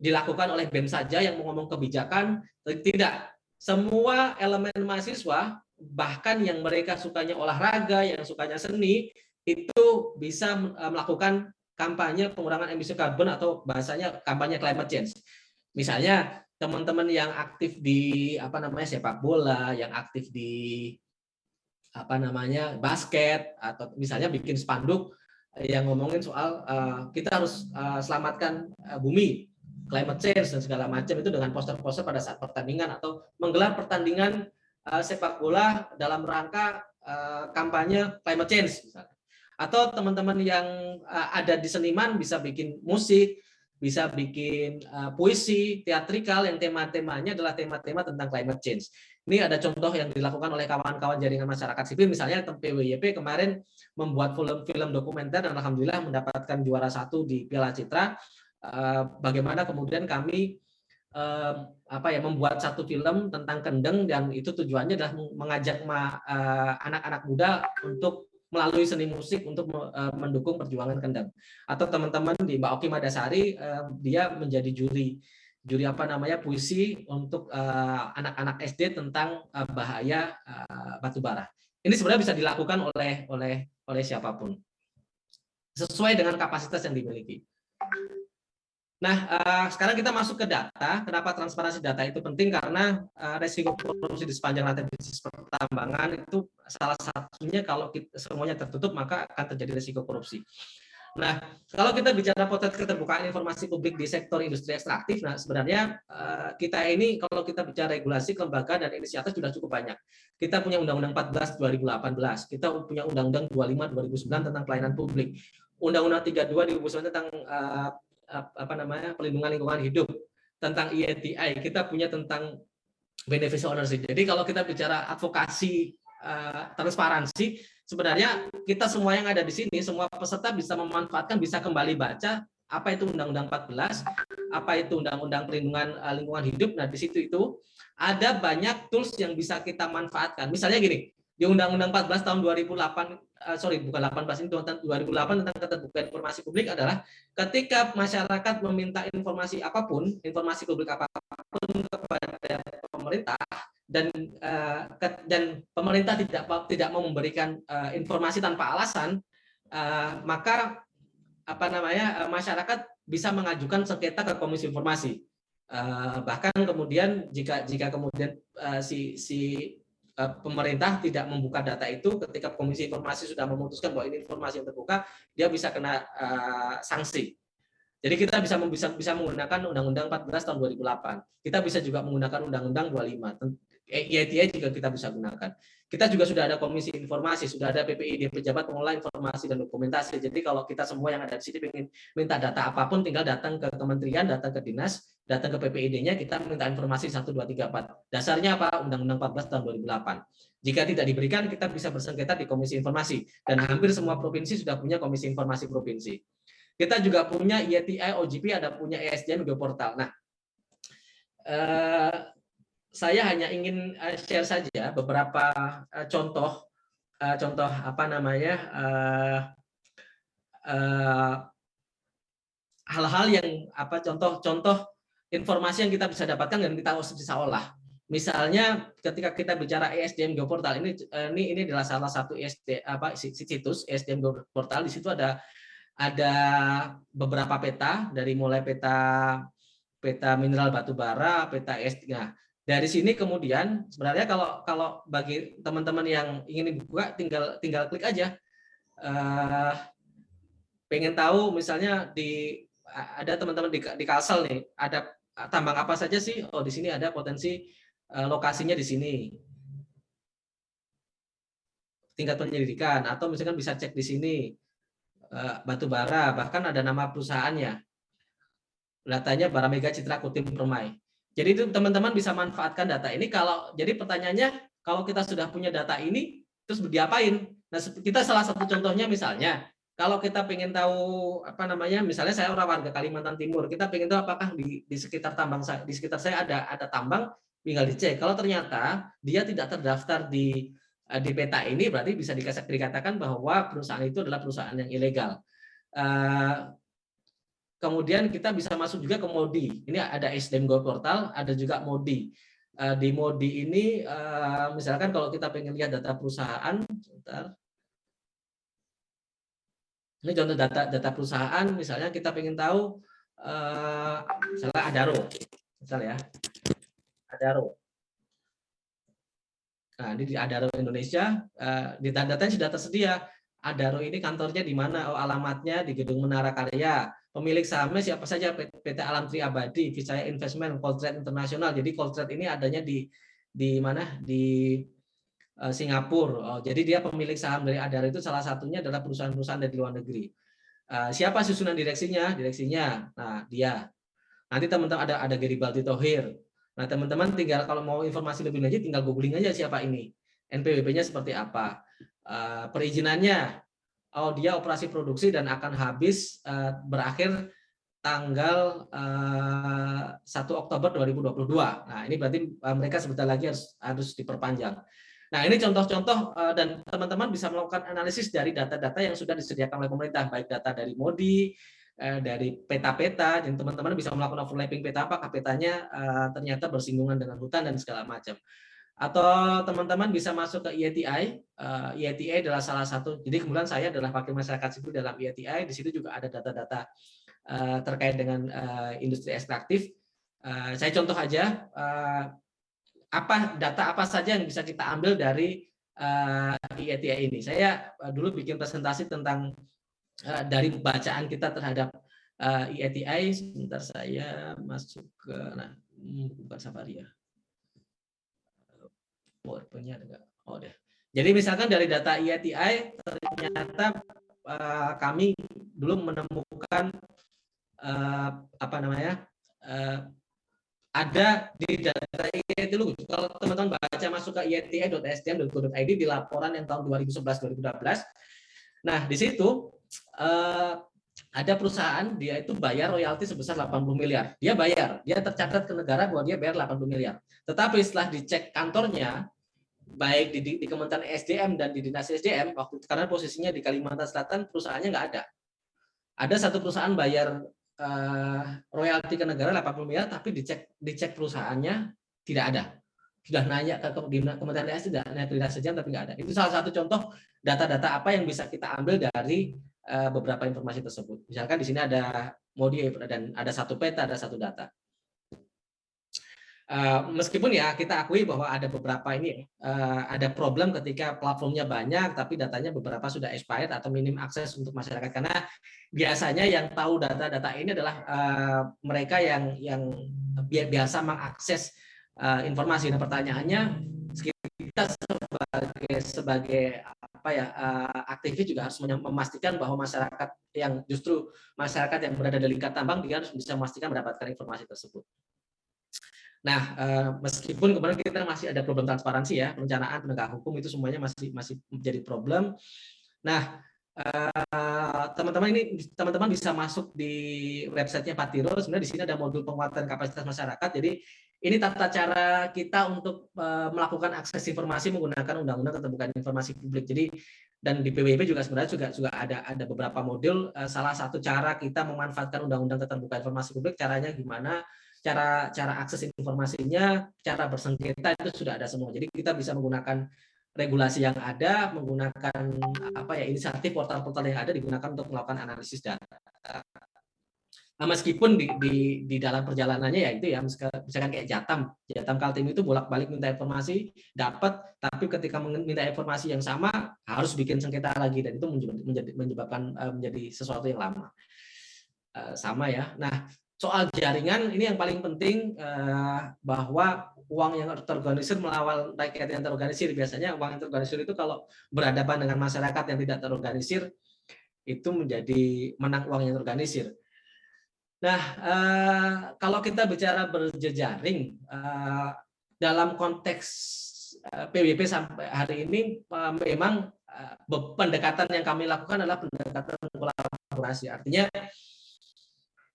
dilakukan oleh BEM saja yang mau ngomong kebijakan? Tidak. Semua elemen mahasiswa, bahkan yang mereka sukanya olahraga, yang sukanya seni, itu bisa melakukan kampanye pengurangan emisi karbon atau bahasanya kampanye climate change. Misalnya teman-teman yang aktif di sepak bola, yang aktif di basket, atau misalnya bikin spanduk yang ngomongin soal kita harus selamatkan bumi, climate change dan segala macam, itu dengan poster-poster pada saat pertandingan atau menggelar pertandingan sepak bola dalam rangka kampanye climate change misalnya. Atau teman-teman yang ada di seniman bisa bikin musik, bisa bikin puisi, teatrikal yang tema-temanya adalah tema-tema tentang climate change. Ini ada contoh yang dilakukan oleh kawan-kawan jaringan masyarakat sipil, misalnya PWYP kemarin membuat film dokumenter dan alhamdulillah mendapatkan juara 1 di Piala Citra. Bagaimana kemudian kami membuat satu film tentang kendeng, dan itu tujuannya adalah mengajak anak-anak muda untuk melalui seni musik untuk mendukung perjuangan kendeng. Atau teman-teman di Mbak Oki Madasari, dia menjadi juri puisi untuk anak-anak SD tentang bahaya batu bara. Ini sebenarnya bisa dilakukan oleh siapapun sesuai dengan kapasitas yang dimiliki. Nah, sekarang kita masuk ke data. Kenapa transparansi data itu penting? Karena resiko korupsi di sepanjang rantai bisnis pertambangan itu salah satunya, kalau semuanya tertutup maka akan terjadi resiko korupsi. Nah, kalau kita bicara potret keterbukaan informasi publik di sektor industri ekstraktif, nah sebenarnya kita ini kalau kita bicara regulasi, kelembagaan, dan inisiatif sudah cukup banyak. Kita punya Undang-Undang 14 2018, kita punya Undang-Undang 25 2009 tentang pelayanan publik, Undang-Undang 32 2009 tentang pelindungan lingkungan hidup, tentang EITI, kita punya tentang beneficial ownership. Jadi kalau kita bicara advokasi transparansi, sebenarnya kita semua yang ada di sini, semua peserta bisa memanfaatkan, bisa kembali baca apa itu Undang-Undang 14, apa itu Undang-Undang Perlindungan Lingkungan Hidup. Nah, di situ itu ada banyak tools yang bisa kita manfaatkan. Misalnya gini, di Undang-Undang 14 tahun 2008 tentang keterbukaan informasi publik adalah ketika masyarakat meminta informasi apapun, informasi publik apapun kepada pemerintah, dan pemerintah tidak mau memberikan informasi tanpa alasan, maka masyarakat bisa mengajukan sengketa ke Komisi Informasi. Bahkan kemudian jika kemudian pemerintah tidak membuka data itu, ketika Komisi Informasi sudah memutuskan bahwa ini informasi yang terbuka, dia bisa kena sanksi. Jadi kita bisa menggunakan Undang-Undang 14 tahun 2008. Kita bisa juga menggunakan Undang-Undang 25. EITI juga kita bisa gunakan. Kita juga sudah ada Komisi Informasi, sudah ada PPID, Pejabat Pengelola Informasi dan Dokumentasi. Jadi kalau kita semua yang ada di sini ingin minta data apapun, tinggal datang ke kementerian, datang ke dinas, datang ke PPID-nya, kita minta informasi 1, 2, 3, 4. Dasarnya apa? Undang-Undang 14 tahun 2008. Jika tidak diberikan, kita bisa bersengketa di Komisi Informasi. Dan hampir semua provinsi sudah punya Komisi Informasi Provinsi. Kita juga punya EITI, OJP, ada punya ESDM Geoportal. Nah, saya hanya ingin share saja beberapa contoh hal-hal yang contoh informasi yang kita bisa dapatkan dan kita bisa olah. Misalnya ketika kita bicara ESDM Geoportal, ini adalah salah satu situs ESDM Geoportal. Di situ ada beberapa peta, dari mulai peta mineral batu bara, peta ESD. Nah, dari sini kemudian sebenarnya kalau bagi teman-teman yang ingin dibuka, tinggal klik aja. Pengen tahu misalnya ada teman-teman di Kalsel nih, ada tambang apa saja sih? Oh, di sini ada potensi lokasinya di sini. Tingkat penyelidikan, atau misalkan bisa cek di sini batu bara, bahkan ada nama perusahaannya. Datanya Baramega Citra Kutim Permai. Jadi itu teman-teman bisa manfaatkan data ini. Jadi pertanyaannya, kalau kita sudah punya data ini, terus diapain? Nah, kita salah satu contohnya misalnya, kalau kita pengen tahu misalnya saya orang warga Kalimantan Timur, kita pengen tahu apakah di sekitar saya ada tambang, tinggal dicek. Kalau ternyata dia tidak terdaftar di peta ini, berarti bisa dikatakan bahwa perusahaan itu adalah perusahaan yang ilegal. Kemudian kita bisa masuk juga ke MODI. Ini ada ESDM Geoportal, ada juga MODI. Di MODI ini, misalkan kalau kita pengen lihat data perusahaan, sebentar. Ini contoh data perusahaan, misalnya kita ingin tahu, misalnya Adaro, misalnya ya, Adaro. Nah, ini di Adaro Indonesia, di data-datanya sudah tersedia. Adaro ini kantornya di mana? Oh, alamatnya di Gedung Menara Karya. Pemilik sahamnya siapa saja? PT Alam Tri Abadi, Visaya Investment, Coltrane Internasional. Jadi Coltrane ini adanya di mana? Di Singapura. Oh, jadi dia pemilik saham dari Adaro itu salah satunya adalah perusahaan-perusahaan dari luar negeri. Siapa susunan direksinya? Direksinya, nah dia. Nanti teman-teman ada Garibaldi Thohir. Nah, teman-teman tinggal kalau mau informasi lebih lanjut tinggal googling aja siapa ini. NPWP-nya seperti apa. Perizinannya, oh dia operasi produksi dan akan habis berakhir tanggal 1 Oktober 2022. Nah, ini berarti mereka sebentar lagi harus diperpanjang. Nah, ini contoh-contoh dan teman-teman bisa melakukan analisis dari data-data yang sudah disediakan oleh pemerintah, baik data dari MODI, dari peta-peta, dan teman-teman bisa melakukan overlapping peta, apakah petanya ternyata bersinggungan dengan hutan dan segala macam. Atau teman-teman bisa masuk ke IATI. IATI adalah salah satu, jadi kemudian saya adalah wakil masyarakat sipil dalam IATI, di situ juga ada data-data terkait dengan industri ekstraktif. Saya contoh aja, data apa saja yang bisa kita ambil dari IATI ini. Saya dulu bikin presentasi tentang dari bacaan kita terhadap IATI. Sebentar saya masuk ke, bukan Safari ya. PowerPoint-nya ada nggak? Oh deh. Jadi misalkan dari data IATI ternyata kami dulu menemukan ada di data IATI dulu. Kalau teman-teman baca masuk ke iati.sdm.go.id di laporan yang tahun 2011-2012. Nah, di situ ada perusahaan dia itu bayar royalti sebesar 80 miliar. Dia bayar, dia tercatat ke negara bahwa dia bayar 80 miliar. Tetapi setelah dicek kantornya, baik di Kementerian SDM dan di Dinas SDM, karena posisinya di Kalimantan Selatan, perusahaannya nggak ada. Ada satu perusahaan bayar royalti ke negara 80 miliar, tapi dicek perusahaannya tidak ada. Sudah nanya ke Kementerian SDM dan Dinas SDM, tapi nggak ada. Itu salah satu contoh data-data apa yang bisa kita ambil dari beberapa informasi tersebut. Misalkan di sini ada MODI dan ada satu peta, ada satu data. Meskipun ya kita akui bahwa ada beberapa ini ada problem ketika platformnya banyak tapi datanya beberapa sudah expired atau minim akses untuk masyarakat, karena biasanya yang tahu data-data ini adalah mereka yang biasa mengakses informasi. Nah, pertanyaannya kita sebagai aktivis juga harus memastikan bahwa masyarakat yang berada di lingkar tambang dia harus bisa memastikan mendapatkan informasi tersebut. Nah, meskipun kemudian kita masih ada problem transparansi ya, perencanaan, penegak hukum itu semuanya masih menjadi problem. Nah, teman-teman bisa masuk di websitenya Patiro. Sebenarnya di sini ada modul penguatan kapasitas masyarakat. Jadi ini tata cara kita untuk melakukan akses informasi menggunakan Undang-Undang Keterbukaan Informasi Publik. Jadi dan di PWP juga sebenarnya juga ada beberapa modul. Salah satu cara kita memanfaatkan Undang-Undang Keterbukaan Informasi Publik, caranya gimana? Cara akses informasinya, cara bersengketa itu sudah ada semua. Jadi kita bisa menggunakan regulasi yang ada, menggunakan inisiatif portal-portal yang ada digunakan untuk melakukan analisis data. Nah, meskipun di dalam perjalanannya ya itu ya, misalkan kayak Jatam Kaltim itu bolak-balik minta informasi, dapat, tapi ketika minta informasi yang sama harus bikin sengketa lagi, dan itu menyebabkan menjadi sesuatu yang lama. Sama ya. Nah, soal jaringan ini yang paling penting, bahwa uang yang terorganisir melawan rakyat yang terorganisir. Biasanya uang yang terorganisir itu kalau berhadapan dengan masyarakat yang tidak terorganisir itu menjadi menang uang yang terorganisir. Nah, kalau kita bicara berjejaring dalam konteks PWP sampai hari ini, memang pendekatan yang kami lakukan adalah pendekatan kolaborasi. Artinya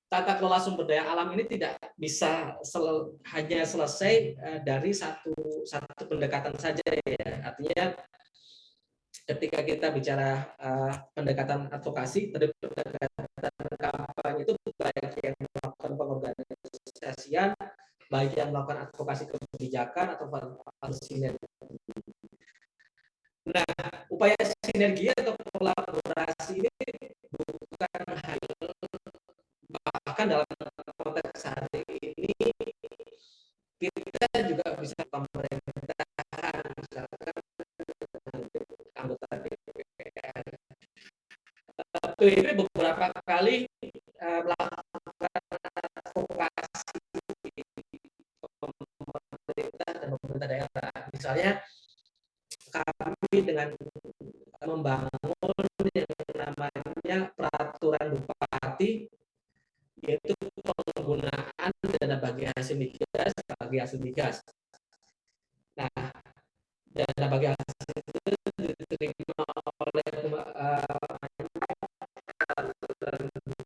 tata kelola sumber daya alam ini tidak bisa hanya selesai dari satu pendekatan saja ya. Artinya ketika kita bicara pendekatan advokasi, pendekatan kampanye itu baik yang melakukan pengorganisasian, baik yang melakukan advokasi kebijakan atau sinergi. Nah, upaya sinergi atau kolaborasi ini PBB beberapa kali melakukan advokasi pemerintah dan pemerintah daerah. Misalnya kami dengan membangun yang namanya peraturan bupati, yaitu penggunaan dana bagi hasil migas. Nah, dana bagi hasil itu diterima oleh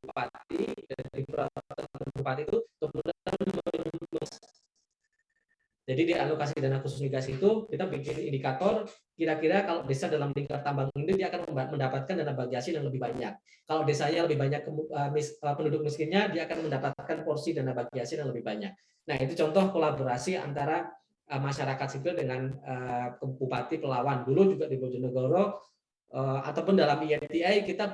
bupati, dari peraturan bupati itu kemudian jadi di alokasi dana khusus migas itu kita bikin indikator kira-kira kalau desa dalam lingkar tambang ini dia akan mendapatkan dana bagi hasil yang lebih banyak. Kalau desanya lebih banyak penduduk miskinnya, dia akan mendapatkan porsi dana bagi hasil yang lebih banyak. Nah, itu contoh kolaborasi antara masyarakat sipil dengan bupati Pelawan. Dulu juga di Bojonegoro ataupun dalam INTI kita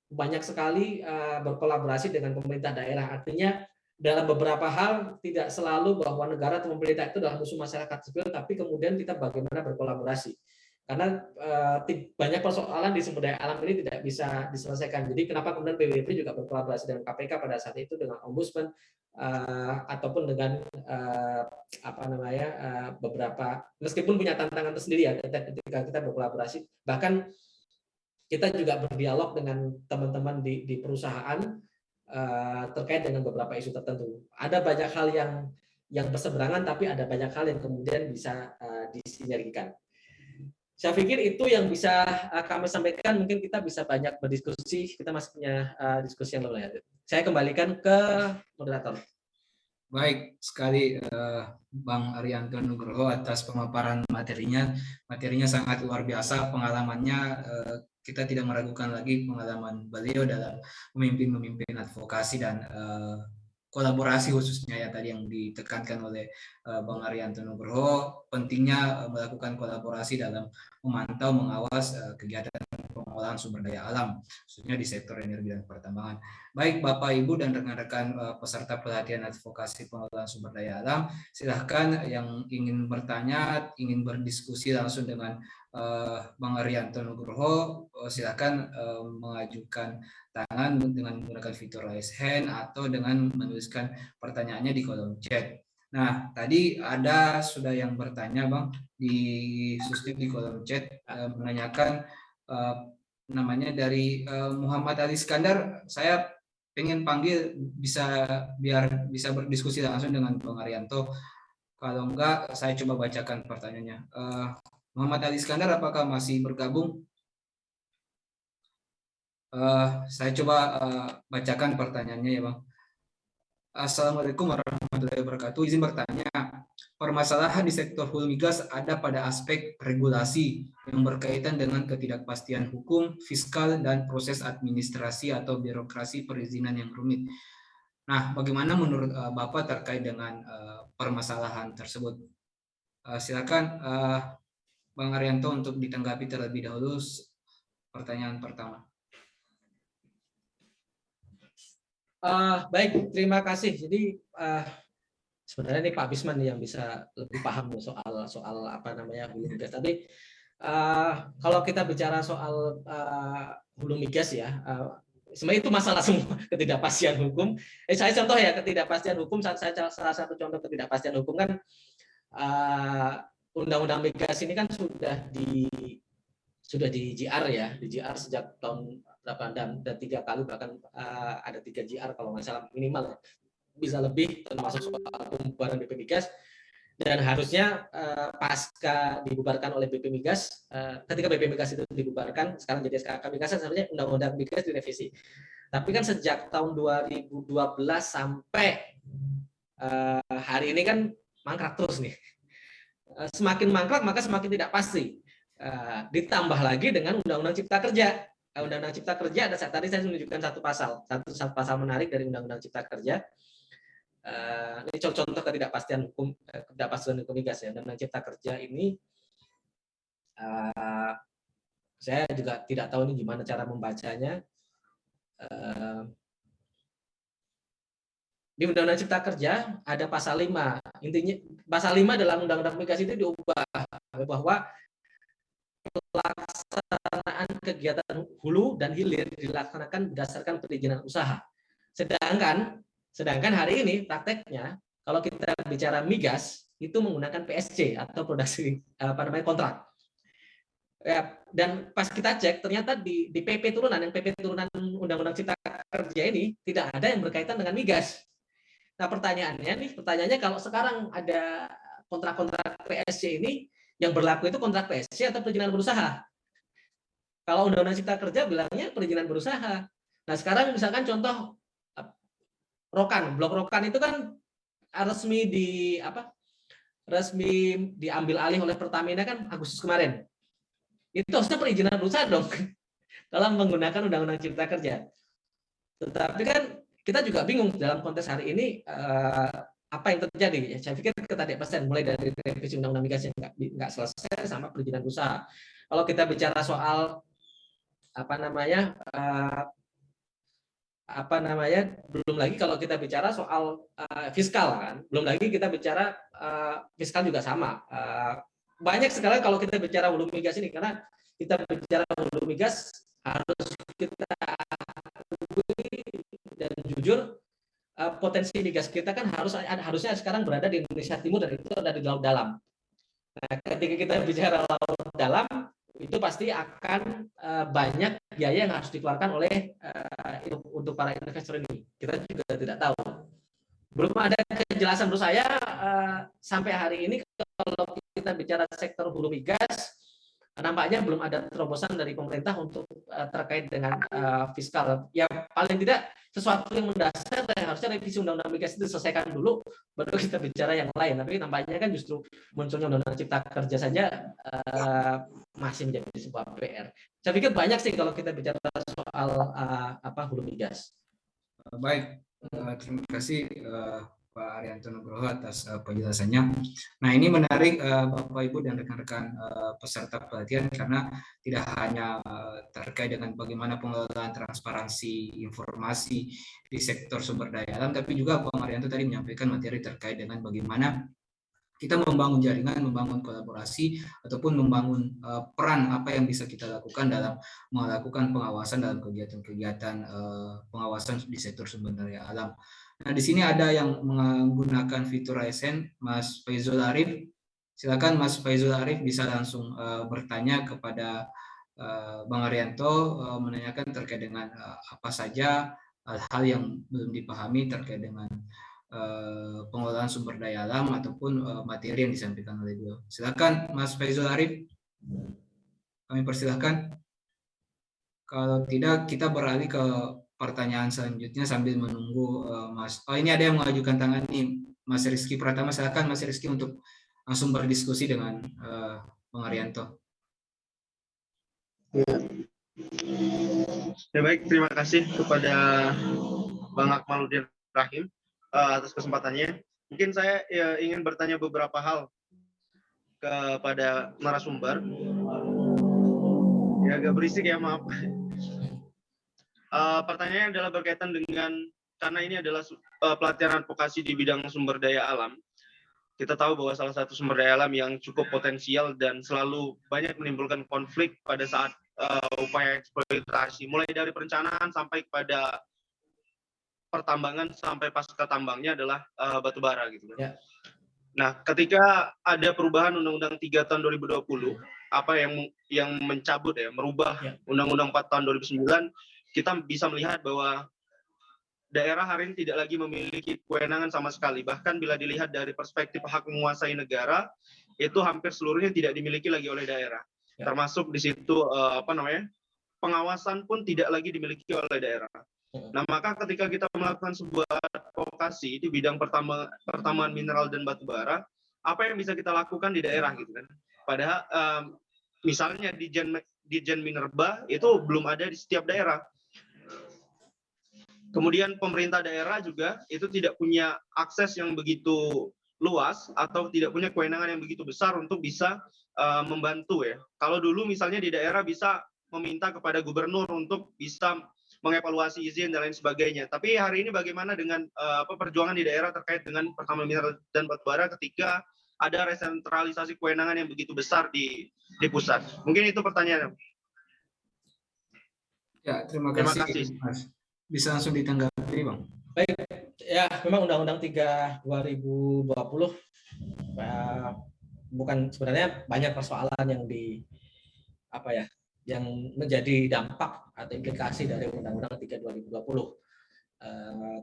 banyak sekali berkolaborasi dengan pemerintah daerah. Artinya dalam beberapa hal tidak selalu bahwa negara atau pemerintah itu adalah musuh masyarakat sipil, tapi kemudian kita bagaimana berkolaborasi. Karena banyak persoalan di sumber daya alam ini tidak bisa diselesaikan. Jadi kenapa kemudian PBB juga berkolaborasi dengan KPK pada saat itu, dengan Ombudsman ataupun dengan beberapa, meskipun punya tantangan tersendiri ya ketika kita berkolaborasi. Bahkan kita juga berdialog dengan teman-teman di perusahaan terkait dengan beberapa isu tertentu. Ada banyak hal yang berseberangan, tapi ada banyak hal yang kemudian bisa disinergikan. Saya pikir itu yang bisa kami sampaikan. Mungkin kita bisa banyak berdiskusi. Kita masih punya diskusi yang lebih lanjut. Saya kembalikan ke moderator. Baik sekali Bang Arianto Nugroho atas pemaparan materinya. Materinya sangat luar biasa, pengalamannya kita tidak meragukan lagi pengalaman beliau dalam memimpin advokasi dan kolaborasi khususnya ya tadi yang ditekankan oleh Bang Arianto Nugroho, pentingnya melakukan kolaborasi dalam memantau, mengawas kegiatan pengolahan sumber daya alam, khususnya di sektor energi dan pertambangan. Baik Bapak, Ibu, dan rekan-rekan peserta pelatihan advokasi pengolahan sumber daya alam, silahkan yang ingin bertanya, ingin berdiskusi langsung dengan Bang Arianto Nugroho, silahkan mengajukan tangan dengan menggunakan fitur raise hand atau dengan menuliskan pertanyaannya di kolom chat. Nah, tadi ada sudah yang bertanya Bang di sistem di kolom chat menanyakan namanya dari Muhammad Ali Iskandar. Saya pengen panggil biar bisa berdiskusi langsung dengan Bang Arianto. Kalau enggak, saya coba bacakan pertanyaannya. Muhammad Ali Iskandar, apakah masih bergabung? Saya coba bacakan pertanyaannya ya Bang. Assalamualaikum warahmatullahi wabarakatuh. Izin bertanya, permasalahan di sektor hulu migas ada pada aspek regulasi yang berkaitan dengan ketidakpastian hukum, fiskal, dan proses administrasi atau birokrasi perizinan yang rumit. Nah, bagaimana menurut Bapak terkait dengan permasalahan tersebut? Silakan Bang Arianto untuk ditanggapi terlebih dahulu pertanyaan pertama. Baik, terima kasih. Jadi sebenarnya ini Pak Bisman yang bisa lebih paham soal apa namanya hulu migas. Tapi kalau kita bicara soal hulu migas ya, sebenarnya itu masalah semua ketidakpastian hukum. Saya contoh ya ketidakpastian hukum. Saya salah satu contoh ketidakpastian hukum kan undang-undang migas ini kan sudah di GR ya, di GR sejak tahun berapa dan 3 kali bahkan ada 3 GR kalau nggak salah minimal ya. Bisa lebih termasuk soal pembubaran BP Migas, dan harusnya pasca dibubarkan oleh BP Migas, ketika BP Migas itu dibubarkan sekarang jadi SKK Migas, seharusnya undang-undang migas direvisi. Tapi kan sejak tahun 2012 sampai hari ini kan mangkrak terus nih. Semakin mangkrak maka semakin tidak pasti. Ditambah lagi dengan Undang-Undang Cipta Kerja. Undang-Undang Cipta Kerja ada tadi saya menunjukkan satu pasal menarik dari Undang-Undang Cipta Kerja. Ini contoh ketidakpastian hukum migas ya. Undang-Undang Cipta Kerja ini saya juga tidak tahu ini gimana cara membacanya. Di Undang-Undang Cipta Kerja ada pasal 5. Intinya pasal 5 dalam Undang-Undang migas itu diubah bahwa pelaksanaan kegiatan hulu dan hilir dilaksanakan berdasarkan perizinan usaha. Sedangkan hari ini prakteknya kalau kita bicara migas itu menggunakan PSC atau produksi kontrak. Ya, dan pas kita cek ternyata di PP turunan, yang PP turunan Undang-Undang Cipta Kerja ini tidak ada yang berkaitan dengan migas. Nah, pertanyaannya kalau sekarang ada kontrak-kontrak PSC ini, yang berlaku itu kontrak PSC atau perizinan berusaha? Kalau Undang-Undang Cipta Kerja bilangnya perizinan berusaha. Nah, sekarang misalkan contoh Blok Rokan itu kan resmi diambil alih oleh Pertamina kan Agustus kemarin. Itu harusnya perizinan berusaha dong kalau menggunakan Undang-Undang Cipta Kerja. Tetapi kan kita juga bingung dalam konteks hari ini apa yang terjadi. Saya pikir ketidakpastian mulai dari revisi Undang-Undang Migas yang nggak selesai sama perizinan usaha. Kalau kita bicara soal belum lagi kalau kita bicara soal fiskal kan, belum lagi kita bicara fiskal juga sama. Banyak sekali kalau kita bicara hulu migas ini, karena kita bicara hulu migas harus kita akui dan jujur potensi migas kita kan harusnya sekarang berada di Indonesia Timur dan itu ada di laut dalam. Nah, ketika kita bicara laut dalam itu pasti akan banyak biaya yang harus dikeluarkan oleh untuk para investor ini. Kita juga tidak tahu. Belum ada kejelasan menurut saya sampai hari ini kalau kita bicara sektor hulu migas, nampaknya belum ada terobosan dari pemerintah untuk terkait dengan fiskal. Ya paling tidak sesuatu yang mendasar, harusnya revisi Undang-Undang Migas itu selesaikan dulu, baru kita bicara yang lain. Tapi nampaknya kan justru munculnya Undang-Undang Cipta Kerja saja masih menjadi sebuah PR. Saya pikir banyak sih kalau kita bicara soal hulu migas. Baik, terima kasih Pak Arianto Nugroho atas penjelasannya. Nah, ini menarik Bapak Ibu dan rekan-rekan peserta pelatihan karena tidak hanya terkait dengan bagaimana pengelolaan transparansi informasi di sektor sumber daya alam, tapi juga Pak Arianto tadi menyampaikan materi terkait dengan bagaimana kita membangun jaringan, membangun kolaborasi, ataupun membangun peran apa yang bisa kita lakukan dalam melakukan pengawasan dalam kegiatan-kegiatan pengawasan di sektor sumber daya alam. Nah, di sini ada yang menggunakan fitur ASN, Mas Faizul Arif. Silakan Mas Faizul Arif bisa langsung bertanya kepada Bang Arianto, menanyakan terkait dengan apa saja hal yang belum dipahami terkait dengan pengelolaan sumber daya alam ataupun materi yang disampaikan oleh beliau. Silakan Mas Faizul Arif. Kami persilahkan. Kalau tidak, kita beralih ke pertanyaan selanjutnya sambil menunggu Mas. Oh, ini ada yang mengajukan tangan nih, Mas Rizky Pratama. Silakan Mas Rizky untuk langsung berdiskusi dengan Bang Arianto. Ya baik, terima kasih kepada Bang Akmaluddin Rahim atas kesempatannya. Mungkin saya ingin bertanya beberapa hal kepada narasumber. Ya agak berisik ya, maaf. Pertanyaannya adalah berkaitan dengan, karena ini adalah pelatihan advokasi di bidang sumber daya alam. Kita tahu bahwa salah satu sumber daya alam yang cukup potensial dan selalu banyak menimbulkan konflik pada saat upaya eksploitasi, mulai dari perencanaan sampai kepada pertambangan sampai pasca tambangnya adalah batu bara gitu. Ya. Nah, ketika ada perubahan Undang-Undang 3 tahun 2020, apa yang mencabut merubah Undang-Undang 4 tahun 2009, kita bisa melihat bahwa daerah hari ini tidak lagi memiliki kewenangan sama sekali. Bahkan bila dilihat dari perspektif hak menguasai negara, itu hampir seluruhnya tidak dimiliki lagi oleh daerah. Ya. Termasuk di situ pengawasan pun tidak lagi dimiliki oleh daerah. Nah, maka ketika kita melakukan sebuah advokasi di bidang pertambangan mineral dan batu bara, apa yang bisa kita lakukan di daerah gitu kan? Padahal misalnya Ditjen Minerba itu belum ada di setiap daerah. Kemudian pemerintah daerah juga itu tidak punya akses yang begitu luas atau tidak punya kewenangan yang begitu besar untuk bisa membantu ya. Kalau dulu misalnya di daerah bisa meminta kepada gubernur untuk bisa mengevaluasi izin dan lain sebagainya. Tapi hari ini bagaimana dengan perjuangan di daerah terkait dengan pertambangan mineral dan batu bara ketika ada resentralisasi kewenangan yang begitu besar di pusat. Mungkin itu pertanyaannya. Ya, terima Terima kasih, kasih. Mas. Bisa langsung ditanggapi, Bang. Baik, ya memang Undang-Undang 3 2020 bukan, sebenarnya banyak persoalan yang yang menjadi dampak atau implikasi dari Undang-Undang 3 2020.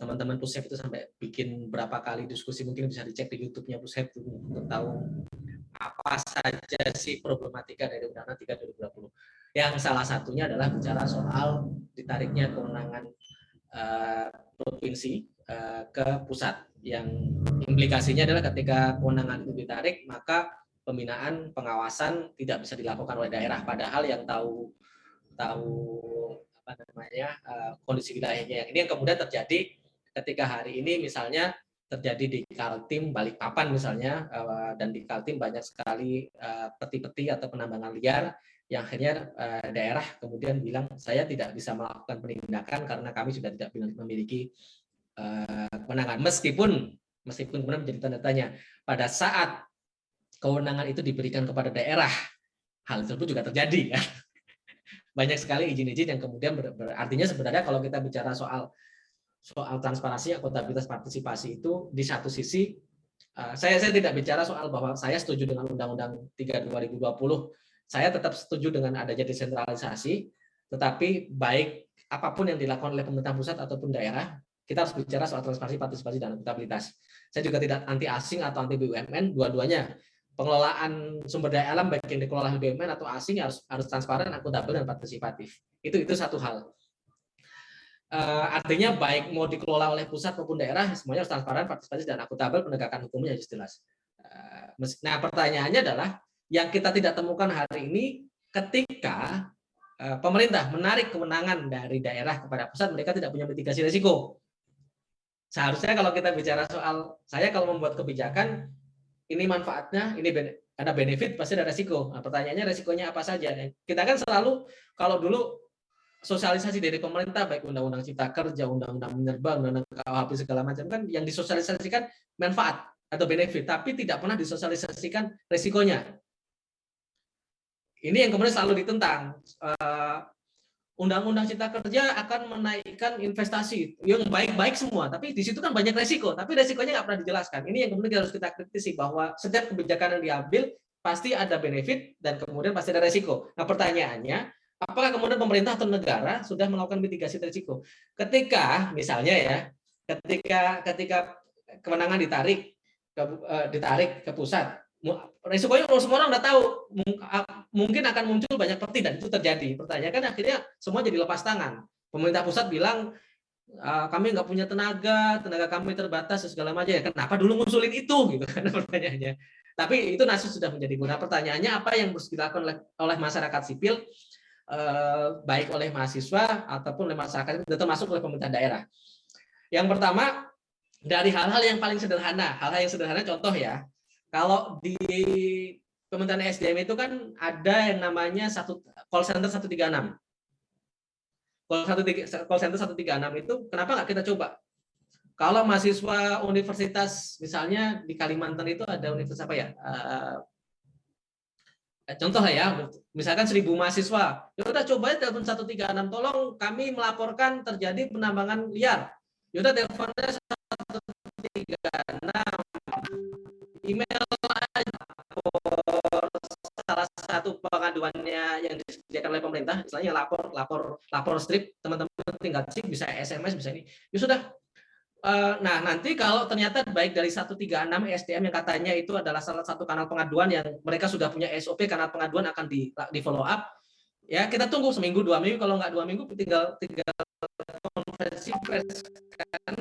Teman-teman Pusep itu sampai bikin berapa kali diskusi, mungkin bisa dicek di YouTube-nya Pusep untuk tahu apa saja sih problematika dari Undang-Undang 3 2020. Yang salah satunya adalah bicara soal ditariknya kewenangan provinsi ke pusat, yang implikasinya adalah ketika kewenangan itu ditarik, maka pembinaan pengawasan tidak bisa dilakukan oleh daerah, padahal yang tahu kondisi wilayahnya. Ini yang kemudian terjadi ketika hari ini misalnya terjadi di Kaltim Balikpapan misalnya, dan di Kaltim banyak sekali peti-peti atau penambangan liar, yang akhirnya daerah kemudian bilang saya tidak bisa melakukan penindakan karena kami sudah tidak memiliki kewenangan, meskipun kemudian menjadi tanda tanya pada saat kewenangan itu diberikan kepada daerah, hal tersebut juga terjadi. Banyak sekali izin-izin yang kemudian artinya sebenarnya kalau kita bicara soal transparansi, akuntabilitas, partisipasi itu di satu sisi saya tidak bicara soal bahwa saya setuju dengan Undang-Undang 3 2020. Saya tetap setuju dengan adanya desentralisasi, tetapi baik apapun yang dilakukan oleh pemerintah pusat ataupun daerah, kita harus bicara soal transparansi, partisipasi, dan akuntabilitas. Saya juga tidak anti asing atau anti BUMN, dua-duanya. Pengelolaan sumber daya alam baik yang dikelola BUMN atau asing harus transparan, akuntabel, dan partisipatif. Itu satu hal. Artinya baik mau dikelola oleh pusat maupun daerah, semuanya harus transparan, partisipatif, dan akuntabel, penegakan hukumnya harus jelas. Nah, pertanyaannya adalah yang kita tidak temukan hari ini, ketika pemerintah menarik kewenangan dari daerah kepada pusat, mereka tidak punya mitigasi risiko. Seharusnya kalau kita bicara soal, saya kalau membuat kebijakan, ini manfaatnya, ini ada benefit, pasti ada resiko. Nah, pertanyaannya resikonya apa saja? Kita kan selalu, kalau dulu sosialisasi dari pemerintah, baik Undang-Undang Cipta Kerja, Undang-Undang Minerba, Undang-Undang KUHP, segala macam, kan yang disosialisasikan manfaat atau benefit, tapi tidak pernah disosialisasikan resikonya. Ini yang kemudian selalu ditentang. Undang-Undang Cipta Kerja akan menaikkan investasi yang baik-baik semua, tapi di situ kan banyak resiko, tapi resikonya nggak pernah dijelaskan. Ini yang kemudian harus kita kritisi, bahwa setiap kebijakan yang diambil pasti ada benefit dan kemudian pasti ada resiko. Nah, pertanyaannya, apakah kemudian pemerintah atau negara sudah melakukan mitigasi risiko? Ketika misalnya ya, ketika kewenangan ditarik ke pusat, resikonya semua orang udah tahu, mungkin akan muncul banyak peti, dan itu terjadi. Pertanyaan kan akhirnya semua jadi lepas tangan. Pemerintah pusat bilang kami nggak punya tenaga kami terbatas, segala macam. Ya, kenapa dulu ngusulin itu, gitu kan pertanyaannya. Tapi itu nasib sudah menjadi guna. Pertanyaannya apa yang harus dilakukan oleh masyarakat sipil, baik oleh mahasiswa ataupun oleh masyarakat, termasuk oleh pemerintah daerah. Yang pertama, dari hal-hal yang paling sederhana, contoh ya. Kalau di Kementerian SDM itu kan ada yang namanya call center 136. Call center 136 itu kenapa nggak kita coba? Kalau mahasiswa universitas, misalnya di Kalimantan itu ada universitas apa ya? Contoh ya, misalkan 1.000 mahasiswa. Ya udah coba telepon 136, tolong kami melaporkan terjadi penambangan liar. Ya udah teleponnya 136. Email aja salah satu pengaduannya yang disediakan oleh pemerintah, misalnya lapor strip, teman-teman tinggal cek, bisa SMS, bisa ini. Ya sudah. Nah, nanti kalau ternyata baik dari 136 SDM yang katanya itu adalah salah satu kanal pengaduan yang mereka sudah punya SOP, kanal pengaduan akan di follow up. Ya, kita tunggu seminggu, 2 minggu, kalau nggak 2 minggu tinggal konferensi pers kan.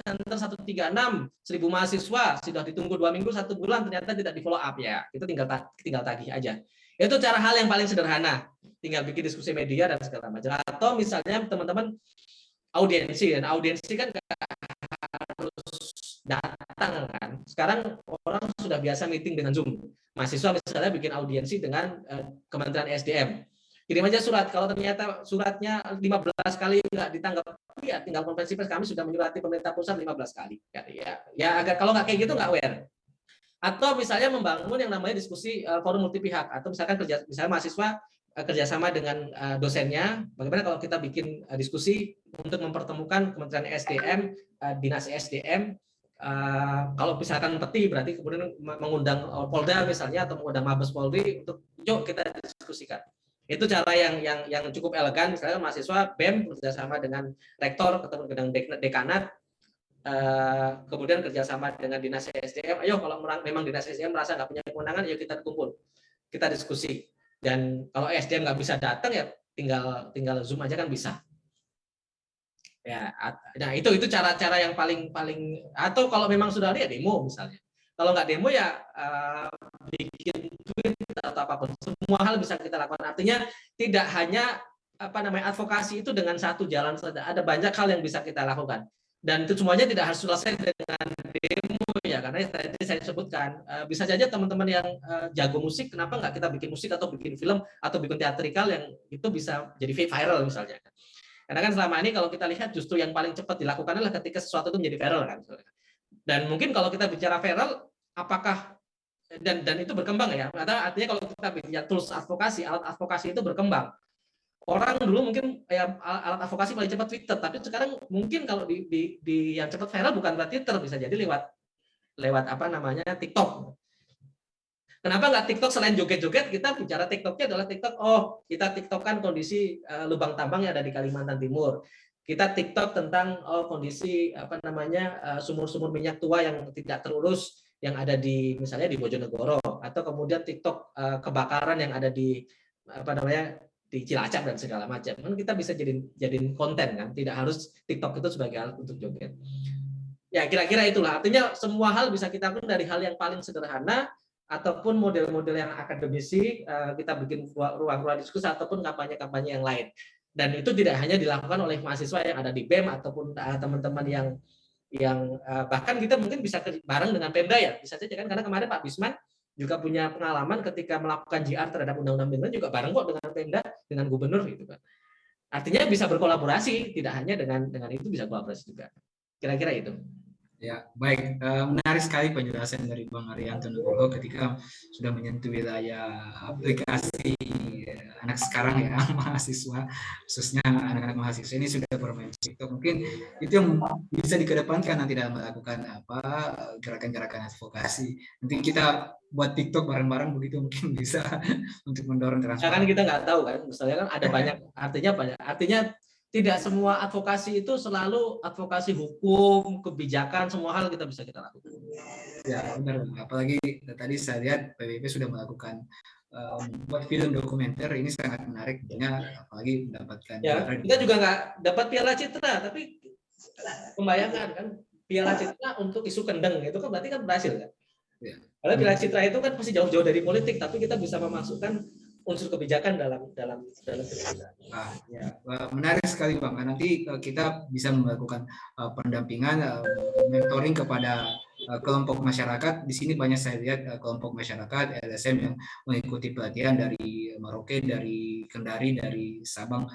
Center 136, 1.000 mahasiswa sudah ditunggu 2 minggu, 1 bulan, ternyata tidak di follow up, ya itu tinggal tagih aja. Itu cara hal yang paling sederhana, tinggal bikin diskusi media dan segala macam. Atau misalnya teman-teman audiensi, dan audiensi kan harus datang kan. Sekarang orang sudah biasa meeting dengan Zoom. Mahasiswa misalnya bikin audiensi dengan Kementerian SDM. Kirim aja surat. Kalau ternyata suratnya 15 kali nggak ditanggapi, ya tinggal konferensi pers. Kami sudah menyurati pemerintah pusat 15 kali. Ya agar kalau nggak kayak gitu nggak aware. Atau misalnya membangun yang namanya diskusi forum multi pihak, atau misalkan misalnya mahasiswa kerjasama dengan dosennya. Bagaimana kalau kita bikin diskusi untuk mempertemukan Kementerian SDM, Dinas SDM, kalau misalkan peti berarti kemudian mengundang Polda misalnya atau mengundang Mabes Polri untuk yuk kita diskusikan. Itu cara yang cukup elegan. Misalnya mahasiswa BEM kerjasama dengan rektor ketemu dengan dekanat, kemudian kerjasama dengan Dinas SDM. Ayo kalau memang Dinas SDM merasa nggak punya kewenangan, yuk kita kumpul, kita diskusi. Dan kalau SDM nggak bisa datang ya tinggal Zoom aja kan bisa. Ya, nah itu cara-cara yang paling atau kalau memang sudah ada ya demo misalnya. Kalau nggak demo ya bikin tweet atau apapun. Semua hal bisa kita lakukan. Artinya tidak hanya advokasi itu dengan satu jalan saja. Ada banyak hal yang bisa kita lakukan. Dan itu semuanya tidak harus selesai dengan demo ya, karena tadi saya sebutkan bisa saja teman-teman yang jago musik, kenapa nggak kita bikin musik atau bikin film atau bikin teatrikal yang itu bisa jadi viral misalnya. Karena kan selama ini kalau kita lihat justru yang paling cepat dilakukan adalah ketika sesuatu itu menjadi viral kan. Dan mungkin kalau kita bicara viral, apakah dan itu berkembang ya? Artinya kalau kita bicara tools advokasi, alat advokasi itu berkembang. Orang dulu mungkin ya, alat advokasi paling cepat Twitter, tapi sekarang mungkin kalau di yang cepat viral bukan lewat Twitter, bisa jadi lewat TikTok. Kenapa nggak TikTok selain joget-joget, kita bicara TikToknya adalah TikTok, kita TikTokkan kondisi lubang tambang yang ada di Kalimantan Timur. Kita TikTok tentang kondisi sumur-sumur minyak tua yang tidak terurus yang ada di misalnya di Bojonegoro, atau kemudian TikTok kebakaran yang ada di di Cilacap dan segala macam. Kan kita bisa jadiin konten kan, tidak harus TikTok itu sebagai alat untuk joget. Ya kira-kira itulah. Artinya semua hal bisa kita lakukan dari hal yang paling sederhana ataupun model-model yang akademisi, kita bikin ruang-ruang diskusi ataupun kampanye-kampanye yang lain. Dan itu tidak hanya dilakukan oleh mahasiswa yang ada di BEM ataupun teman-teman yang bahkan kita mungkin bisa bareng dengan Pemda ya, bisa saja kan, karena kemarin Pak Bisman juga punya pengalaman ketika melakukan JR terhadap undang-undang Pemda juga bareng kok dengan Pemda, dengan gubernur gitu kan. Artinya bisa berkolaborasi, tidak hanya dengan itu bisa kolaborasi juga. Kira-kira itu. Ya, baik. Menarik sekali penjelasan dari Bang Arianto Nugroho ketika sudah menyentuh wilayah aplikasi anak sekarang ya, mahasiswa, khususnya anak-anak mahasiswa ini sudah bermain TikTok. Mungkin itu yang bisa dikedepankan nanti dalam melakukan gerakan-gerakan advokasi. Nanti kita buat TikTok bareng-bareng begitu mungkin bisa untuk mendorong transparansi. Kan kita nggak tahu kan, misalnya kan ada banyak, artinya tidak semua advokasi itu selalu advokasi hukum, kebijakan, semua hal kita lakukan. Ya benar, apalagi tadi saya lihat PBB sudah melakukan buat film dokumenter, ini sangat menarik, apalagi mendapatkan. Ya, kita juga nggak dapat Piala Citra, tapi pembayangan kan Piala Citra untuk isu kendeng itu kan berarti kan berhasil kan. Ya. Karena Piala Citra itu kan masih jauh-jauh dari politik, tapi kita bisa memasukkan unsur kebijakan dalam ya, menarik sekali Bang. Nanti kita bisa melakukan pendampingan, mentoring kepada kelompok masyarakat. Di sini banyak saya lihat kelompok masyarakat LSM yang mengikuti pelatihan dari Merauke, dari Kendari, dari Sabang.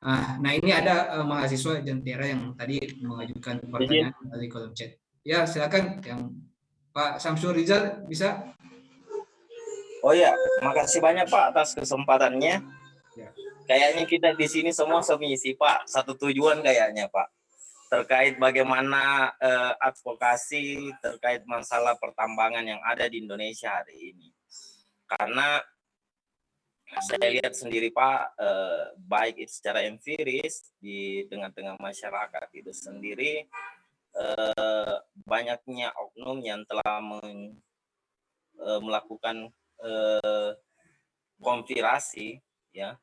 Nah ini ada mahasiswa Jentera yang tadi mengajukan pertanyaan dari kolom chat. Ya silakan, yang Pak Samsul Rizal bisa. Oh ya, makasih banyak Pak atas kesempatannya. Ya. Kayaknya kita di sini semua semisi Pak, satu tujuan kayaknya Pak, terkait bagaimana advokasi terkait masalah pertambangan yang ada di Indonesia hari ini. Karena saya lihat sendiri Pak, baik itu secara empiris di tengah-tengah masyarakat itu sendiri, banyaknya oknum yang telah melakukan konspirasi ya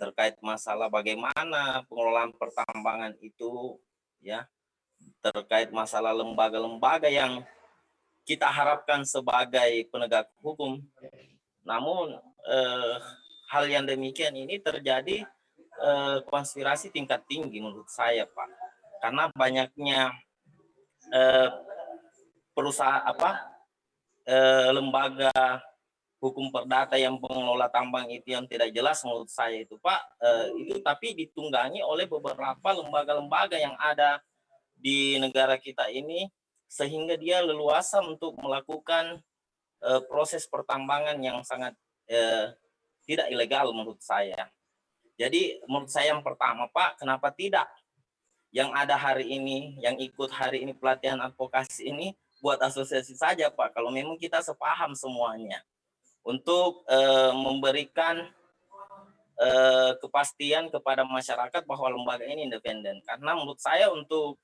terkait masalah bagaimana pengelolaan pertambangan itu ya, terkait masalah lembaga-lembaga yang kita harapkan sebagai penegak hukum. Namun hal yang demikian ini terjadi konspirasi tingkat tinggi menurut saya Pak, karena banyaknya perusahaan lembaga hukum perdata yang pengelola tambang itu yang tidak jelas menurut saya itu Pak, itu tapi ditunggangi oleh beberapa lembaga-lembaga yang ada di negara kita ini, sehingga dia leluasa untuk melakukan proses pertambangan yang sangat tidak ilegal menurut saya. Jadi menurut saya yang pertama Pak, kenapa tidak yang ada hari ini, yang ikut hari ini pelatihan advokasi ini buat asosiasi saja Pak, kalau memang kita sepaham semuanya, untuk memberikan kepastian kepada masyarakat bahwa lembaga ini independen. Karena menurut saya untuk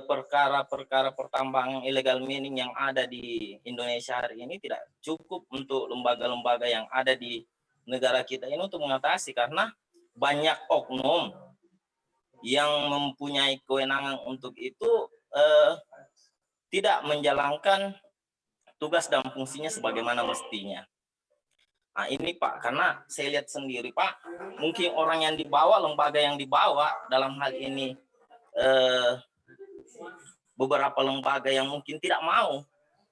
perkara-perkara pertambangan illegal mining yang ada di Indonesia hari ini tidak cukup untuk lembaga-lembaga yang ada di negara kita ini untuk mengatasi, karena banyak oknum yang mempunyai kewenangan untuk itu tidak menjalankan tugas dan fungsinya sebagaimana mestinya. Nah ini Pak, karena saya lihat sendiri Pak, mungkin orang yang dibawa, lembaga yang dibawa dalam hal ini beberapa lembaga yang mungkin tidak mau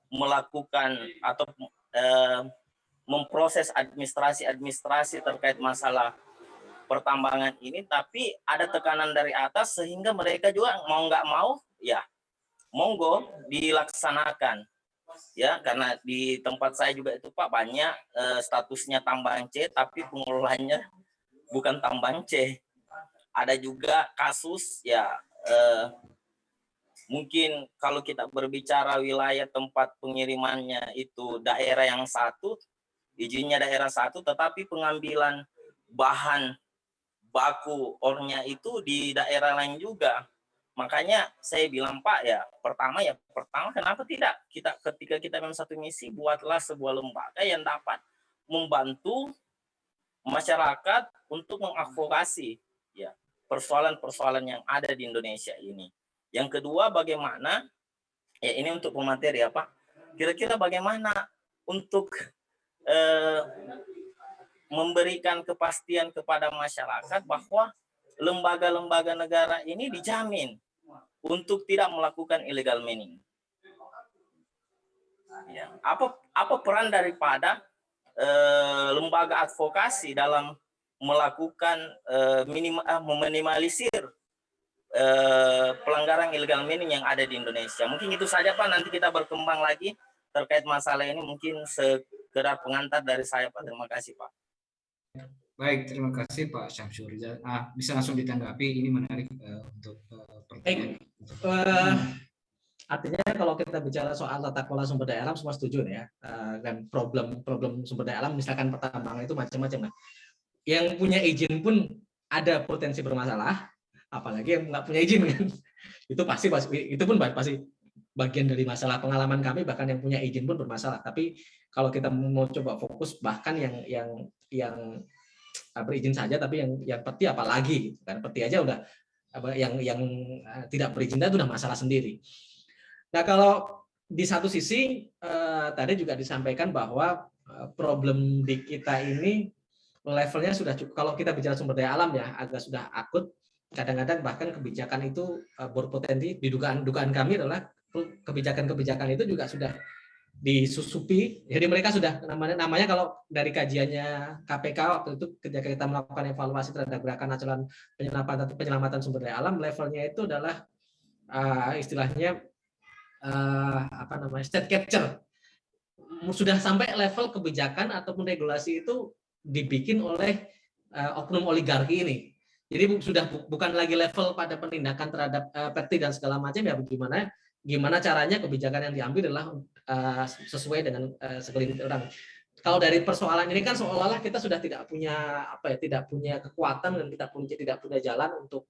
melakukan atau memproses administrasi terkait masalah pertambangan ini, tapi ada tekanan dari atas sehingga mereka juga mau nggak mau ya monggo dilaksanakan ya, karena di tempat saya juga itu Pak banyak statusnya tambang C tapi pengelolanya bukan tambang C. Ada juga kasus ya mungkin kalau kita berbicara wilayah tempat pengirimannya itu daerah yang satu, izinnya daerah satu, tetapi pengambilan bahan baku ornya itu di daerah lain juga. Makanya saya bilang Pak ya, pertama kenapa tidak kita ketika kita memang satu misi, buatlah sebuah lembaga yang dapat membantu masyarakat untuk mengadvokasi ya persoalan-persoalan yang ada di Indonesia ini. Yang kedua, bagaimana ya ini untuk pemateri ya Pak, kira-kira bagaimana untuk memberikan kepastian kepada masyarakat bahwa lembaga-lembaga negara ini dijamin untuk tidak melakukan illegal mining. Ya, apa peran daripada lembaga advokasi dalam melakukan meminimalisir pelanggaran illegal mining yang ada di Indonesia. Mungkin itu saja Pak, nanti kita berkembang lagi terkait masalah ini, mungkin sekedar pengantar dari saya Pak. Terima kasih Pak. Baik, terima kasih Pak Syamsul Rizal. Bisa langsung ditanggapi, ini menarik untuk pertanyaan. Artinya kalau kita bicara soal tata kelola sumber daya alam, semua setuju ya. Dan problem sumber daya alam, misalkan pertambangan itu macam-macam. Yang punya izin pun ada potensi bermasalah, apalagi yang nggak punya izin kan. Itu pun pasti bagian dari masalah. Pengalaman kami bahkan yang punya izin pun bermasalah. Tapi kalau kita mau coba fokus, bahkan yang berizin saja, tapi yang peti apalagi gitu kan. Peti aja udah yang tidak berizin itu udah masalah sendiri. Nah, kalau di satu sisi tadi juga disampaikan bahwa problem di kita ini levelnya sudah cukup. Kalau kita bicara sumber daya alam ya agak sudah akut. Kadang-kadang bahkan kebijakan itu berpotensi, di dugaan kami adalah kebijakan-kebijakan itu juga sudah disusupi. Jadi mereka sudah namanya kalau dari kajiannya KPK waktu itu ketika kita melakukan evaluasi terhadap gerakan nasional penyelamatan sumber daya alam, levelnya itu adalah istilahnya state capture. Sudah sampai level kebijakan ataupun regulasi itu dibikin oleh oknum oligarki ini. Jadi sudah bukan lagi level pada penindakan terhadap peti dan segala macam ya, gimana caranya kebijakan yang diambil adalah sesuai dengan segelintir orang. Kalau dari persoalan ini kan seolah-olah kita sudah tidak punya kekuatan dan kita tidak punya jalan untuk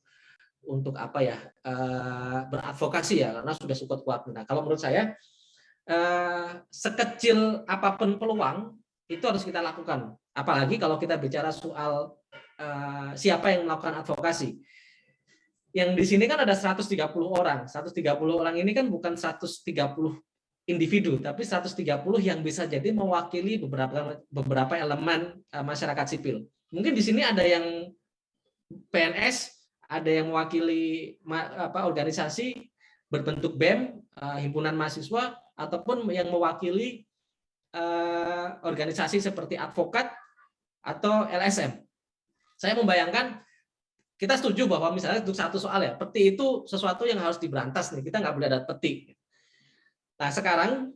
beradvokasi ya, karena sudah kuat. Nah, kalau menurut saya sekecil apapun peluang itu harus kita lakukan. Apalagi kalau kita bicara soal siapa yang melakukan advokasi. Yang di sini kan ada 130 orang. 130 orang ini kan bukan 130 individu, tapi 130 yang bisa jadi mewakili beberapa elemen masyarakat sipil. Mungkin di sini ada yang PNS, ada yang mewakili organisasi berbentuk BEM, himpunan mahasiswa, ataupun yang mewakili organisasi seperti advokat atau LSM. Saya membayangkan kita setuju bahwa misalnya untuk satu soal ya, peti itu sesuatu yang harus diberantas nih, kita nggak boleh ada peti. Nah sekarang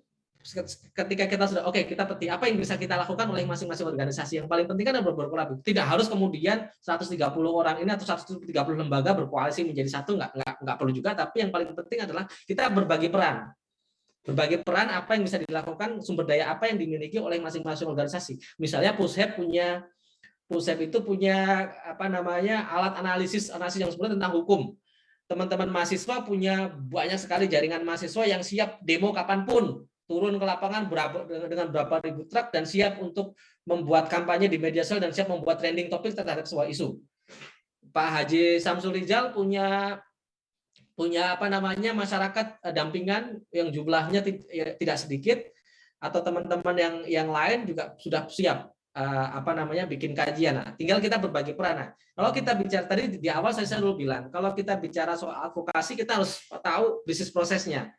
ketika kita sudah oke, kita peti, apa yang bisa kita lakukan oleh masing-masing organisasi? Yang paling penting kan adalah berkolaborasi. Tidak harus kemudian 130 orang ini atau 130 lembaga berkoalisi menjadi satu, nggak perlu juga. Tapi yang paling penting adalah kita berbagi peran. Berbagi peran apa yang bisa dilakukan, sumber daya apa yang dimiliki oleh masing-masing organisasi. Misalnya Pushep itu punya apa namanya alat analisis yang sebenarnya tentang hukum. Teman-teman mahasiswa punya banyak sekali jaringan mahasiswa yang siap demo kapanpun, turun ke lapangan dengan berapa ribu truk dan siap untuk membuat kampanye di media sosial dan siap membuat trending topik terhadap sebuah isu. Pak Haji Samsul Rijal punya apa namanya masyarakat dampingan yang jumlahnya tidak sedikit, atau teman-teman yang lain juga sudah siap apa namanya bikin kajian. Nah, tinggal kita berbagi peran. Nah, kalau kita bicara tadi di awal saya selalu bilang, kalau kita bicara soal advokasi kita harus tahu bisnis prosesnya.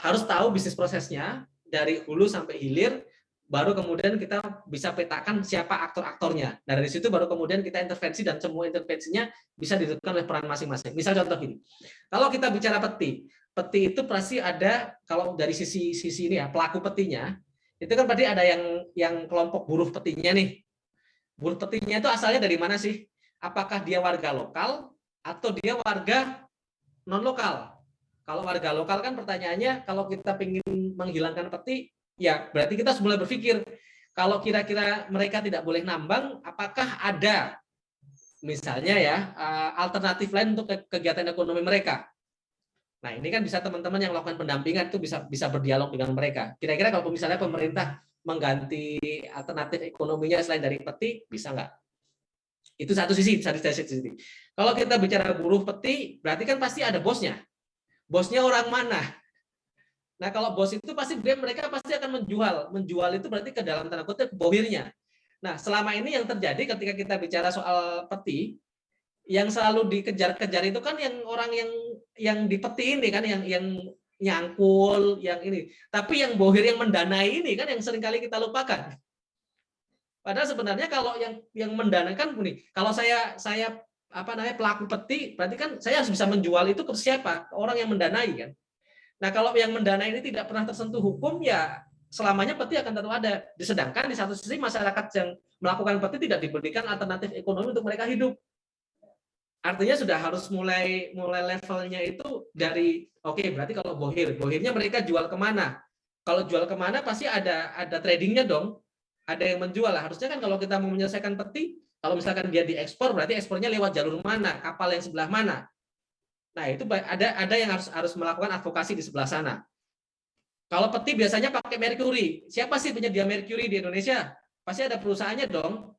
Harus tahu bisnis prosesnya dari hulu sampai hilir, baru kemudian kita bisa petakan siapa aktor-aktornya. Nah, dari situ baru kemudian kita intervensi dan semua intervensinya bisa ditentukan oleh peran masing-masing. Misal contoh gini, kalau kita bicara peti itu pasti ada, kalau dari sisi ini ya, pelaku petinya, itu kan tadi ada yang kelompok buruh petinya nih. Buruh petinya itu asalnya dari mana sih? Apakah dia warga lokal atau dia warga non lokal? Kalau warga lokal kan pertanyaannya, kalau kita ingin menghilangkan peti, ya berarti kita harus mulai berpikir, kalau kira-kira mereka tidak boleh nambang, apakah ada misalnya ya alternatif lain untuk kegiatan ekonomi mereka? Nah, ini kan bisa teman-teman yang melakukan pendampingan itu bisa berdialog dengan mereka. Kira-kira kalau misalnya pemerintah mengganti alternatif ekonominya selain dari peti, bisa nggak? Itu satu sisi. Kalau kita bicara buruh peti, berarti kan pasti ada bosnya. Bosnya orang mana? Nah, kalau bos itu pasti mereka pasti akan menjual. Menjual itu berarti ke dalam tanda kutip bohirnya. Nah, selama ini yang terjadi ketika kita bicara soal peti, yang selalu dikejar-kejar itu kan yang orang yang di peti ini kan, yang nyangkul, yang ini. Tapi yang bohir, yang mendanai ini kan yang seringkali kita lupakan. Padahal sebenarnya kalau yang mendanakan ini, kalau saya apa namanya pelaku peti, berarti kan saya harus bisa menjual itu ke siapa? Ke orang yang mendanai kan. Nah, kalau yang mendanai ini tidak pernah tersentuh hukum, ya selamanya peti akan tetap ada. Sedangkan di satu sisi masyarakat yang melakukan peti tidak diberikan alternatif ekonomi untuk mereka hidup. Artinya sudah harus mulai levelnya itu dari berarti kalau bohirnya mereka jual kemana? Kalau jual kemana pasti ada tradingnya dong, ada yang menjual lah. Harusnya kan kalau kita mau menyelesaikan peti, kalau misalkan dia diekspor berarti ekspornya lewat jalur mana, kapal yang sebelah mana. Nah itu ada yang harus melakukan advokasi di sebelah sana. Kalau peti biasanya pakai merkuri. Siapa sih penyedia merkuri di Indonesia? Pasti ada perusahaannya dong.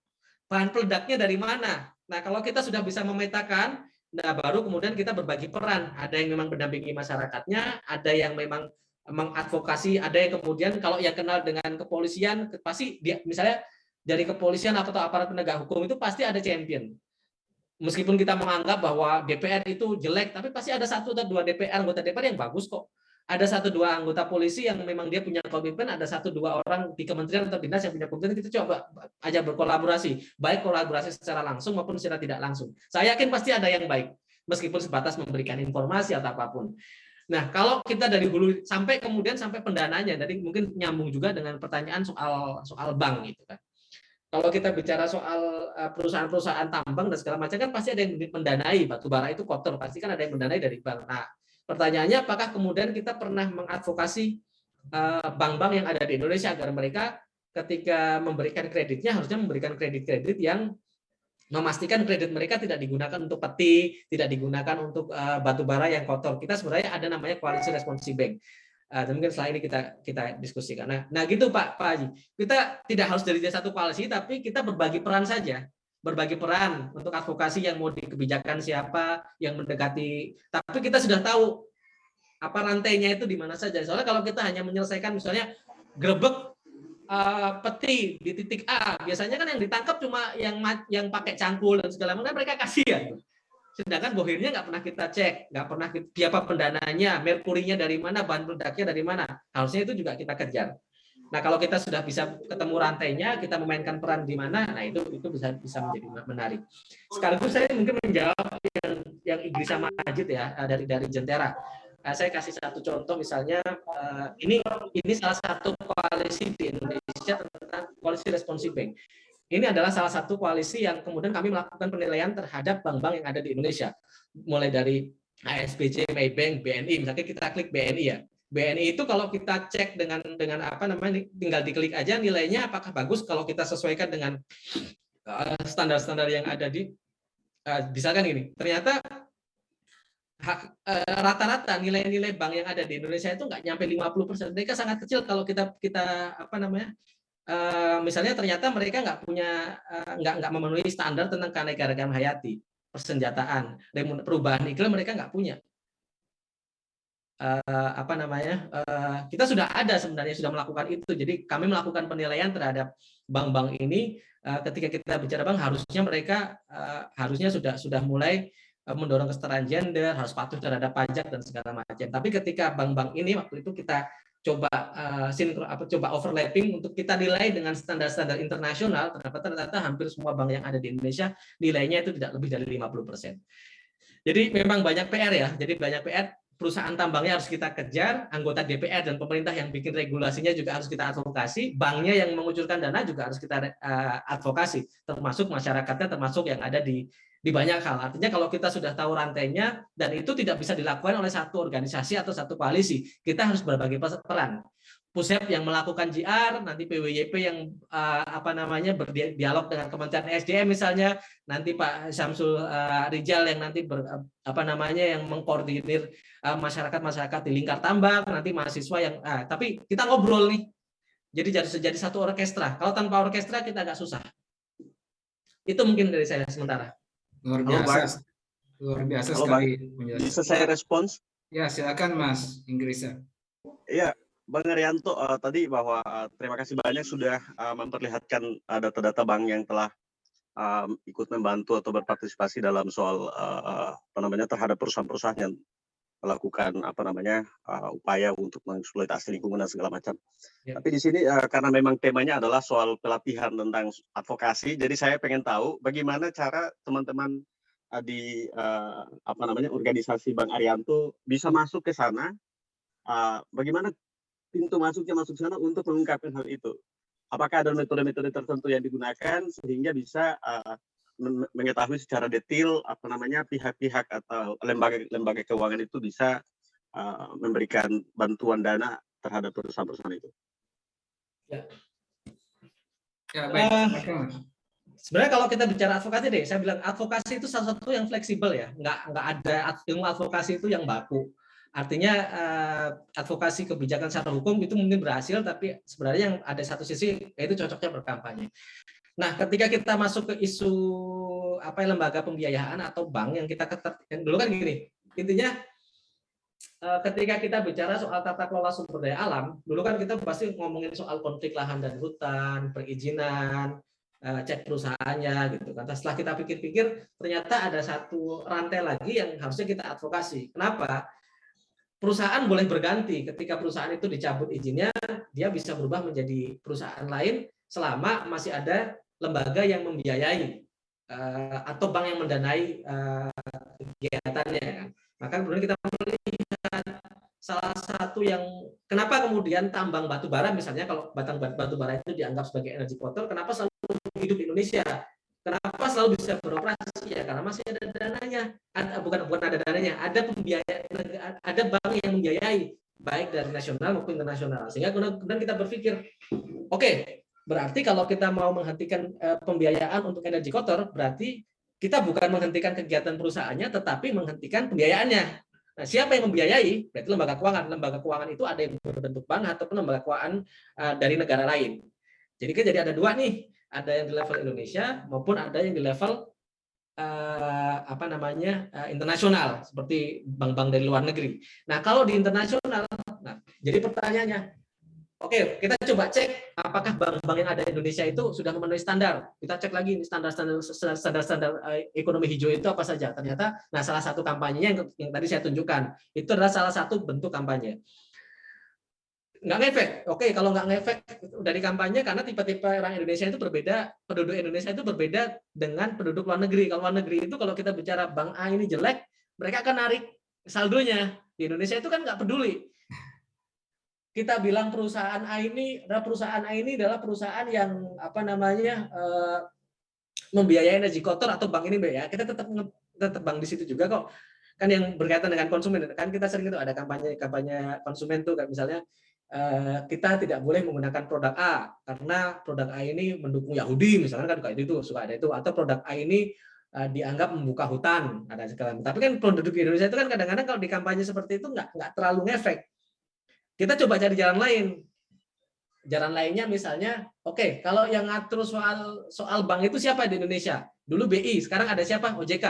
Bahan peledaknya dari mana? Nah, kalau kita sudah bisa memetakan, nah baru kemudian kita berbagi peran. Ada yang memang mendampingi masyarakatnya, ada yang memang mengadvokasi, ada yang kemudian kalau yang kenal dengan kepolisian, pasti dia misalnya dari kepolisian atau aparat penegak hukum itu pasti ada champion. Meskipun kita menganggap bahwa DPR itu jelek, tapi pasti ada 1 atau 2 anggota DPR yang bagus kok. Ada 1-2 anggota polisi yang memang dia punya komitmen, ada 1-2 orang di kementerian atau dinas yang punya komitmen, kita coba aja berkolaborasi, baik kolaborasi secara langsung maupun secara tidak langsung. Saya yakin pasti ada yang baik, meskipun sebatas memberikan informasi atau apapun. Nah, kalau kita dari hulu sampai kemudian sampai pendananya, jadi mungkin nyambung juga dengan pertanyaan soal bank gitu kan. Kalau kita bicara soal perusahaan-perusahaan tambang dan segala macam kan pasti ada yang mendanai, batu bara itu kotor, pasti kan ada yang mendanai dari bank. Nah, pertanyaannya apakah kemudian kita pernah mengadvokasi bank-bank yang ada di Indonesia agar mereka ketika memberikan kreditnya harusnya memberikan kredit-kredit yang memastikan kredit mereka tidak digunakan untuk peti, tidak digunakan untuk batu bara yang kotor. Kita sebenarnya ada namanya koalisi responsi bank. Dan mungkin setelah ini kita diskusikan. Nah gitu Pak Haji. Kita tidak harus dari satu koalisi, tapi kita berbagi peran saja. Berbagi peran untuk advokasi yang mau di kebijakan siapa, yang mendekati. Tapi kita sudah tahu apa rantainya itu di mana saja. Soalnya kalau kita hanya menyelesaikan misalnya grebek peti di titik A, biasanya kan yang ditangkap cuma yang pakai cangkul dan segala macam, mereka kasihan. Sedangkan bohirnya nggak pernah kita cek, nggak pernah siapa pendananya, merkurinya dari mana, bahan peledaknya dari mana. Harusnya itu juga kita kejar. Nah, kalau kita sudah bisa ketemu rantainya, kita memainkan peran di mana, nah itu bisa menjadi menarik. Sekaligus saya mungkin menjawab yang Igrisa Majid ya, dari Jentera. Saya kasih satu contoh, misalnya ini salah satu koalisi di Indonesia tentang koalisi responsive bank. Ini adalah salah satu koalisi yang kemudian kami melakukan penilaian terhadap bank-bank yang ada di Indonesia, mulai dari ASBC, Maybank, BNI. Misalnya kita klik BNI ya. BNI itu kalau kita cek dengan apa namanya, tinggal diklik aja nilainya apakah bagus kalau kita sesuaikan dengan standar-standar yang ada di misalkan ini. Ternyata rata-rata nilai-nilai bank yang ada di Indonesia itu nggak nyampe 50%. Mereka sangat kecil kalau kita apa namanya, misalnya ternyata mereka nggak punya nggak memenuhi standar tentang keanekaragaman hayati, persenjataan, perubahan iklim mereka nggak punya. Apa namanya, kita sudah ada sebenarnya, sudah melakukan itu. Jadi kami melakukan penilaian terhadap bank-bank ini. Ketika kita bicara bank, harusnya mereka harusnya sudah mulai mendorong kesetaraan gender, harus patuh terhadap pajak dan segala macam. Tapi ketika bank-bank ini waktu itu kita coba overlapping untuk kita nilai dengan standar-standar internasional, ternyata hampir semua bank yang ada di Indonesia nilainya itu tidak lebih dari 50%. Jadi memang banyak PR ya. Jadi banyak PR. Perusahaan tambangnya harus kita kejar, anggota DPR dan pemerintah yang bikin regulasinya juga harus kita advokasi, banknya yang mengucurkan dana juga harus kita advokasi, termasuk masyarakatnya, termasuk yang ada di banyak hal. Artinya kalau kita sudah tahu rantainya, dan itu tidak bisa dilakukan oleh satu organisasi atau satu koalisi, kita harus berbagi peran. Pusep yang melakukan JR, nanti PWYP yang apa namanya berdialog dengan Kementerian SDM misalnya, nanti Pak Syamsul Rijal yang nanti apa namanya yang mengkoordinir masyarakat di lingkar tambang, nanti mahasiswa yang tapi kita ngobrol nih. Jadi satu orkestra. Kalau tanpa orkestra kita agak susah. Itu mungkin dari saya sementara. Luar biasa sekali penjelasan. Bisa saya respons? Ya, silakan Mas Ingrisa. Iya, Bang Arianto tadi bahwa terima kasih banyak sudah memperlihatkan data-data bank yang telah ikut membantu atau berpartisipasi dalam soal apa namanya terhadap perusahaan-perusahaan yang melakukan apa namanya upaya untuk mengeksploitasi lingkungan dan segala macam. Ya. Tapi di sini karena memang temanya adalah soal pelatihan tentang advokasi, jadi saya pengen tahu bagaimana cara teman-teman di apa namanya organisasi Bang Arianto bisa masuk ke sana, bagaimana pintu masuknya masuk sana untuk mengungkapkan hal itu. Apakah ada metode-metode tertentu yang digunakan sehingga bisa mengetahui secara detail apa namanya pihak-pihak atau lembaga keuangan itu bisa memberikan bantuan dana terhadap perusahaan-perusahaan itu. Ya baik. Sebenarnya kalau kita bicara advokasi deh, saya bilang advokasi itu salah satu yang fleksibel ya, nggak ada ilmu advokasi itu yang baku. Artinya advokasi kebijakan secara hukum itu mungkin berhasil, tapi sebenarnya yang ada satu sisi yaitu cocoknya berkampanye. Nah, ketika kita masuk ke isu apa lembaga pembiayaan atau bank yang kita yang dulu kan gini, intinya ketika kita bicara soal tata kelola sumber daya alam, dulu kan kita pasti ngomongin soal konflik lahan dan hutan, perizinan, cek perusahaannya gitu kan. Setelah kita pikir-pikir, ternyata ada satu rantai lagi yang harusnya kita advokasi. Kenapa? Perusahaan boleh berganti ketika perusahaan itu dicabut izinnya, dia bisa berubah menjadi perusahaan lain selama masih ada lembaga yang membiayai atau bank yang mendanai kegiatannya. Maka kemudian kita melihat salah satu yang kenapa kemudian tambang batu bara misalnya, kalau batu bara itu dianggap sebagai energi kotor, kenapa selalu hidup di Indonesia? Kenapa selalu bisa beroperasi? Ya karena masih ada dananya. Bukan ada dananya, ada pembiayaan, ada bank yang membiayai baik dari nasional maupun internasional. Sehingga kemudian kita berpikir, oke, berarti kalau kita mau menghentikan pembiayaan untuk energi kotor, berarti kita bukan menghentikan kegiatan perusahaannya, tetapi menghentikan pembiayaannya. Nah, siapa yang membiayai? Berarti lembaga keuangan. Lembaga keuangan itu ada yang berbentuk bank ataupun lembaga keuangan dari negara lain. Jadi ada dua nih. Ada yang di level Indonesia maupun ada yang di level apa namanya internasional seperti bank-bank dari luar negeri. Nah kalau di internasional, nah jadi pertanyaannya, oke kita coba cek apakah bank-bank yang ada di Indonesia itu sudah memenuhi standar. Kita cek lagi ini standar ekonomi hijau itu apa saja. Ternyata, nah salah satu kampanyenya yang tadi saya tunjukkan itu adalah salah satu bentuk kampanye. nggak ngefek. Oke, kalau nggak ngefek dari kampanye karena tipe-tipe orang Indonesia itu berbeda, penduduk Indonesia itu berbeda dengan penduduk luar negeri. Kalau luar negeri itu kalau kita bicara bank A ini jelek, mereka akan narik saldonya. Di Indonesia itu kan nggak peduli. Kita bilang perusahaan A ini adalah perusahaan yang membiayai energi kotor atau bank ini ya, kita tetap bank di situ juga kok. Kan yang berkaitan dengan konsumen, kan kita sering itu ada kampanye konsumen tuh, kayak misalnya kita tidak boleh menggunakan produk A karena produk A ini mendukung Yahudi misalnya, kan kayak itu suka ada itu, atau produk A ini dianggap membuka hutan, ada segala. Tapi kan penduduk Indonesia itu kan kadang-kadang kalau di kampanye seperti itu nggak terlalu ngefek. Kita coba cari jalan lain. Jalan lainnya misalnya, oke, kalau yang ngatur soal bank itu siapa di Indonesia? Dulu BI, sekarang ada siapa? OJK.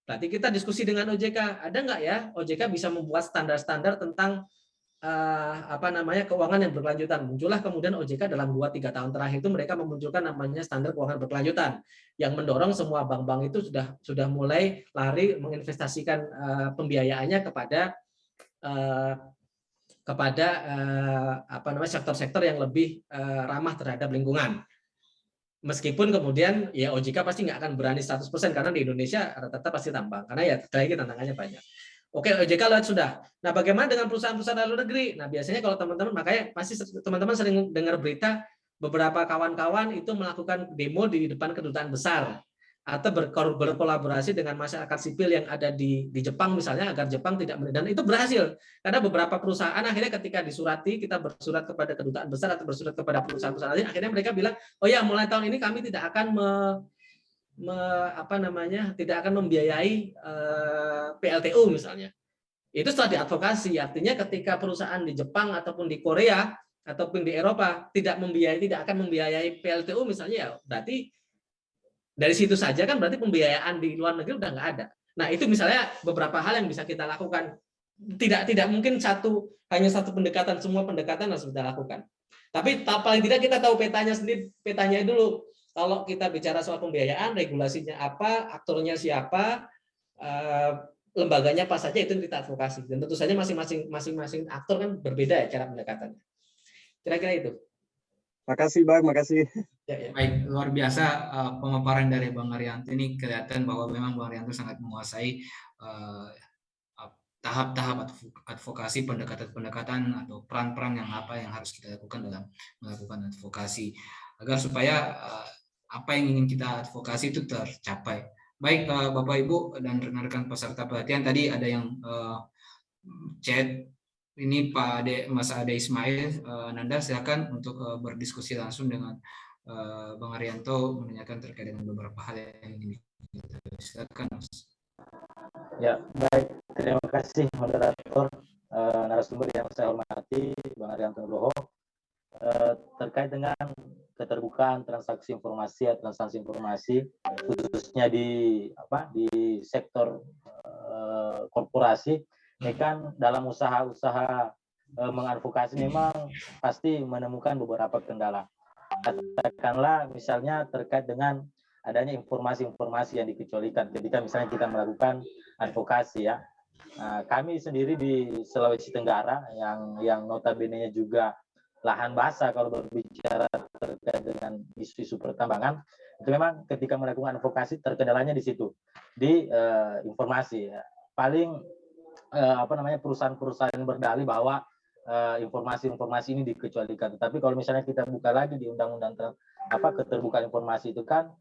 Berarti kita diskusi dengan OJK, ada nggak ya OJK bisa membuat standar-standar tentang keuangan yang berkelanjutan. Muncullah kemudian OJK dalam 2-3 tahun terakhir itu mereka memunculkan namanya standar keuangan berkelanjutan yang mendorong semua bank-bank itu sudah mulai lari menginvestasikan pembiayaannya kepada sektor-sektor yang lebih ramah terhadap lingkungan. Meskipun kemudian ya OJK pasti nggak akan berani 100% karena di Indonesia rata-rata pasti tambang karena ya lagi tantangannya banyak. Oke, OJK lihat sudah. Nah, bagaimana dengan perusahaan-perusahaan luar negeri? Nah, biasanya kalau teman-teman, makanya pasti teman-teman sering dengar berita beberapa kawan-kawan itu melakukan demo di depan kedutaan besar atau berkolaborasi dengan masyarakat sipil yang ada di Jepang misalnya agar Jepang tidak dan itu berhasil karena beberapa perusahaan akhirnya ketika disurati, kita bersurat kepada kedutaan besar atau bersurat kepada perusahaan-perusahaan lain, akhirnya mereka bilang, oh ya mulai tahun ini kami tidak akan tidak akan membiayai PLTU misalnya. Itu setelah diadvokasi, artinya ketika perusahaan di Jepang ataupun di Korea ataupun di Eropa tidak akan membiayai PLTU misalnya, ya berarti dari situ saja kan berarti pembiayaan di luar negeri udah nggak ada. Nah itu misalnya beberapa hal yang bisa kita lakukan. Tidak mungkin hanya satu pendekatan, semua pendekatan harus kita lakukan. Tapi paling tidak kita tahu petanya sendiri, petanya dulu. Kalau kita bicara soal pembiayaan, regulasinya apa, aktornya siapa, lembaganya apa saja, itu kita advokasi. Dan tentu saja masing-masing aktor kan berbeda ya cara pendekatannya. Kira-kira itu. Makasih Bang, makasih. Ya. Baik, luar biasa pemaparan dari Bang Arianto ini, kelihatan bahwa memang Bang Arianto sangat menguasai tahap-tahap advokasi, pendekatan-pendekatan atau peran-peran yang harus kita lakukan dalam melakukan advokasi agar supaya apa yang ingin kita advokasi itu tercapai. Baik Bapak Ibu dan rekan-rekan peserta pelatihan, tadi ada yang chat. Ini Mas Ade Ismail, Nanda silakan untuk berdiskusi langsung dengan Bang Arianto menanyakan terkait dengan beberapa hal yang ingin silakan Mas. Ya, baik. Terima kasih moderator, narasumber yang saya hormati, Bang Arianto Nugroho. Terkait dengan keterbukaan transaksi informasi, khususnya di sektor korporasi. Ini kan dalam usaha-usaha mengadvokasi memang pasti menemukan beberapa kendala. Katakanlah misalnya terkait dengan adanya informasi-informasi yang dikecualikan ketika misalnya kita melakukan advokasi ya. Nah, kami sendiri di Sulawesi Tenggara yang notabene-nya juga lahan basah kalau berbicara terkait dengan isu-isu pertambangan, itu memang ketika melakukan advokasi terkendalanya di situ, di informasi ya. Paling perusahaan-perusahaan berdalih bahwa informasi-informasi ini dikecualikan. Tapi kalau misalnya kita buka lagi di undang-undang keterbukaan informasi itu kan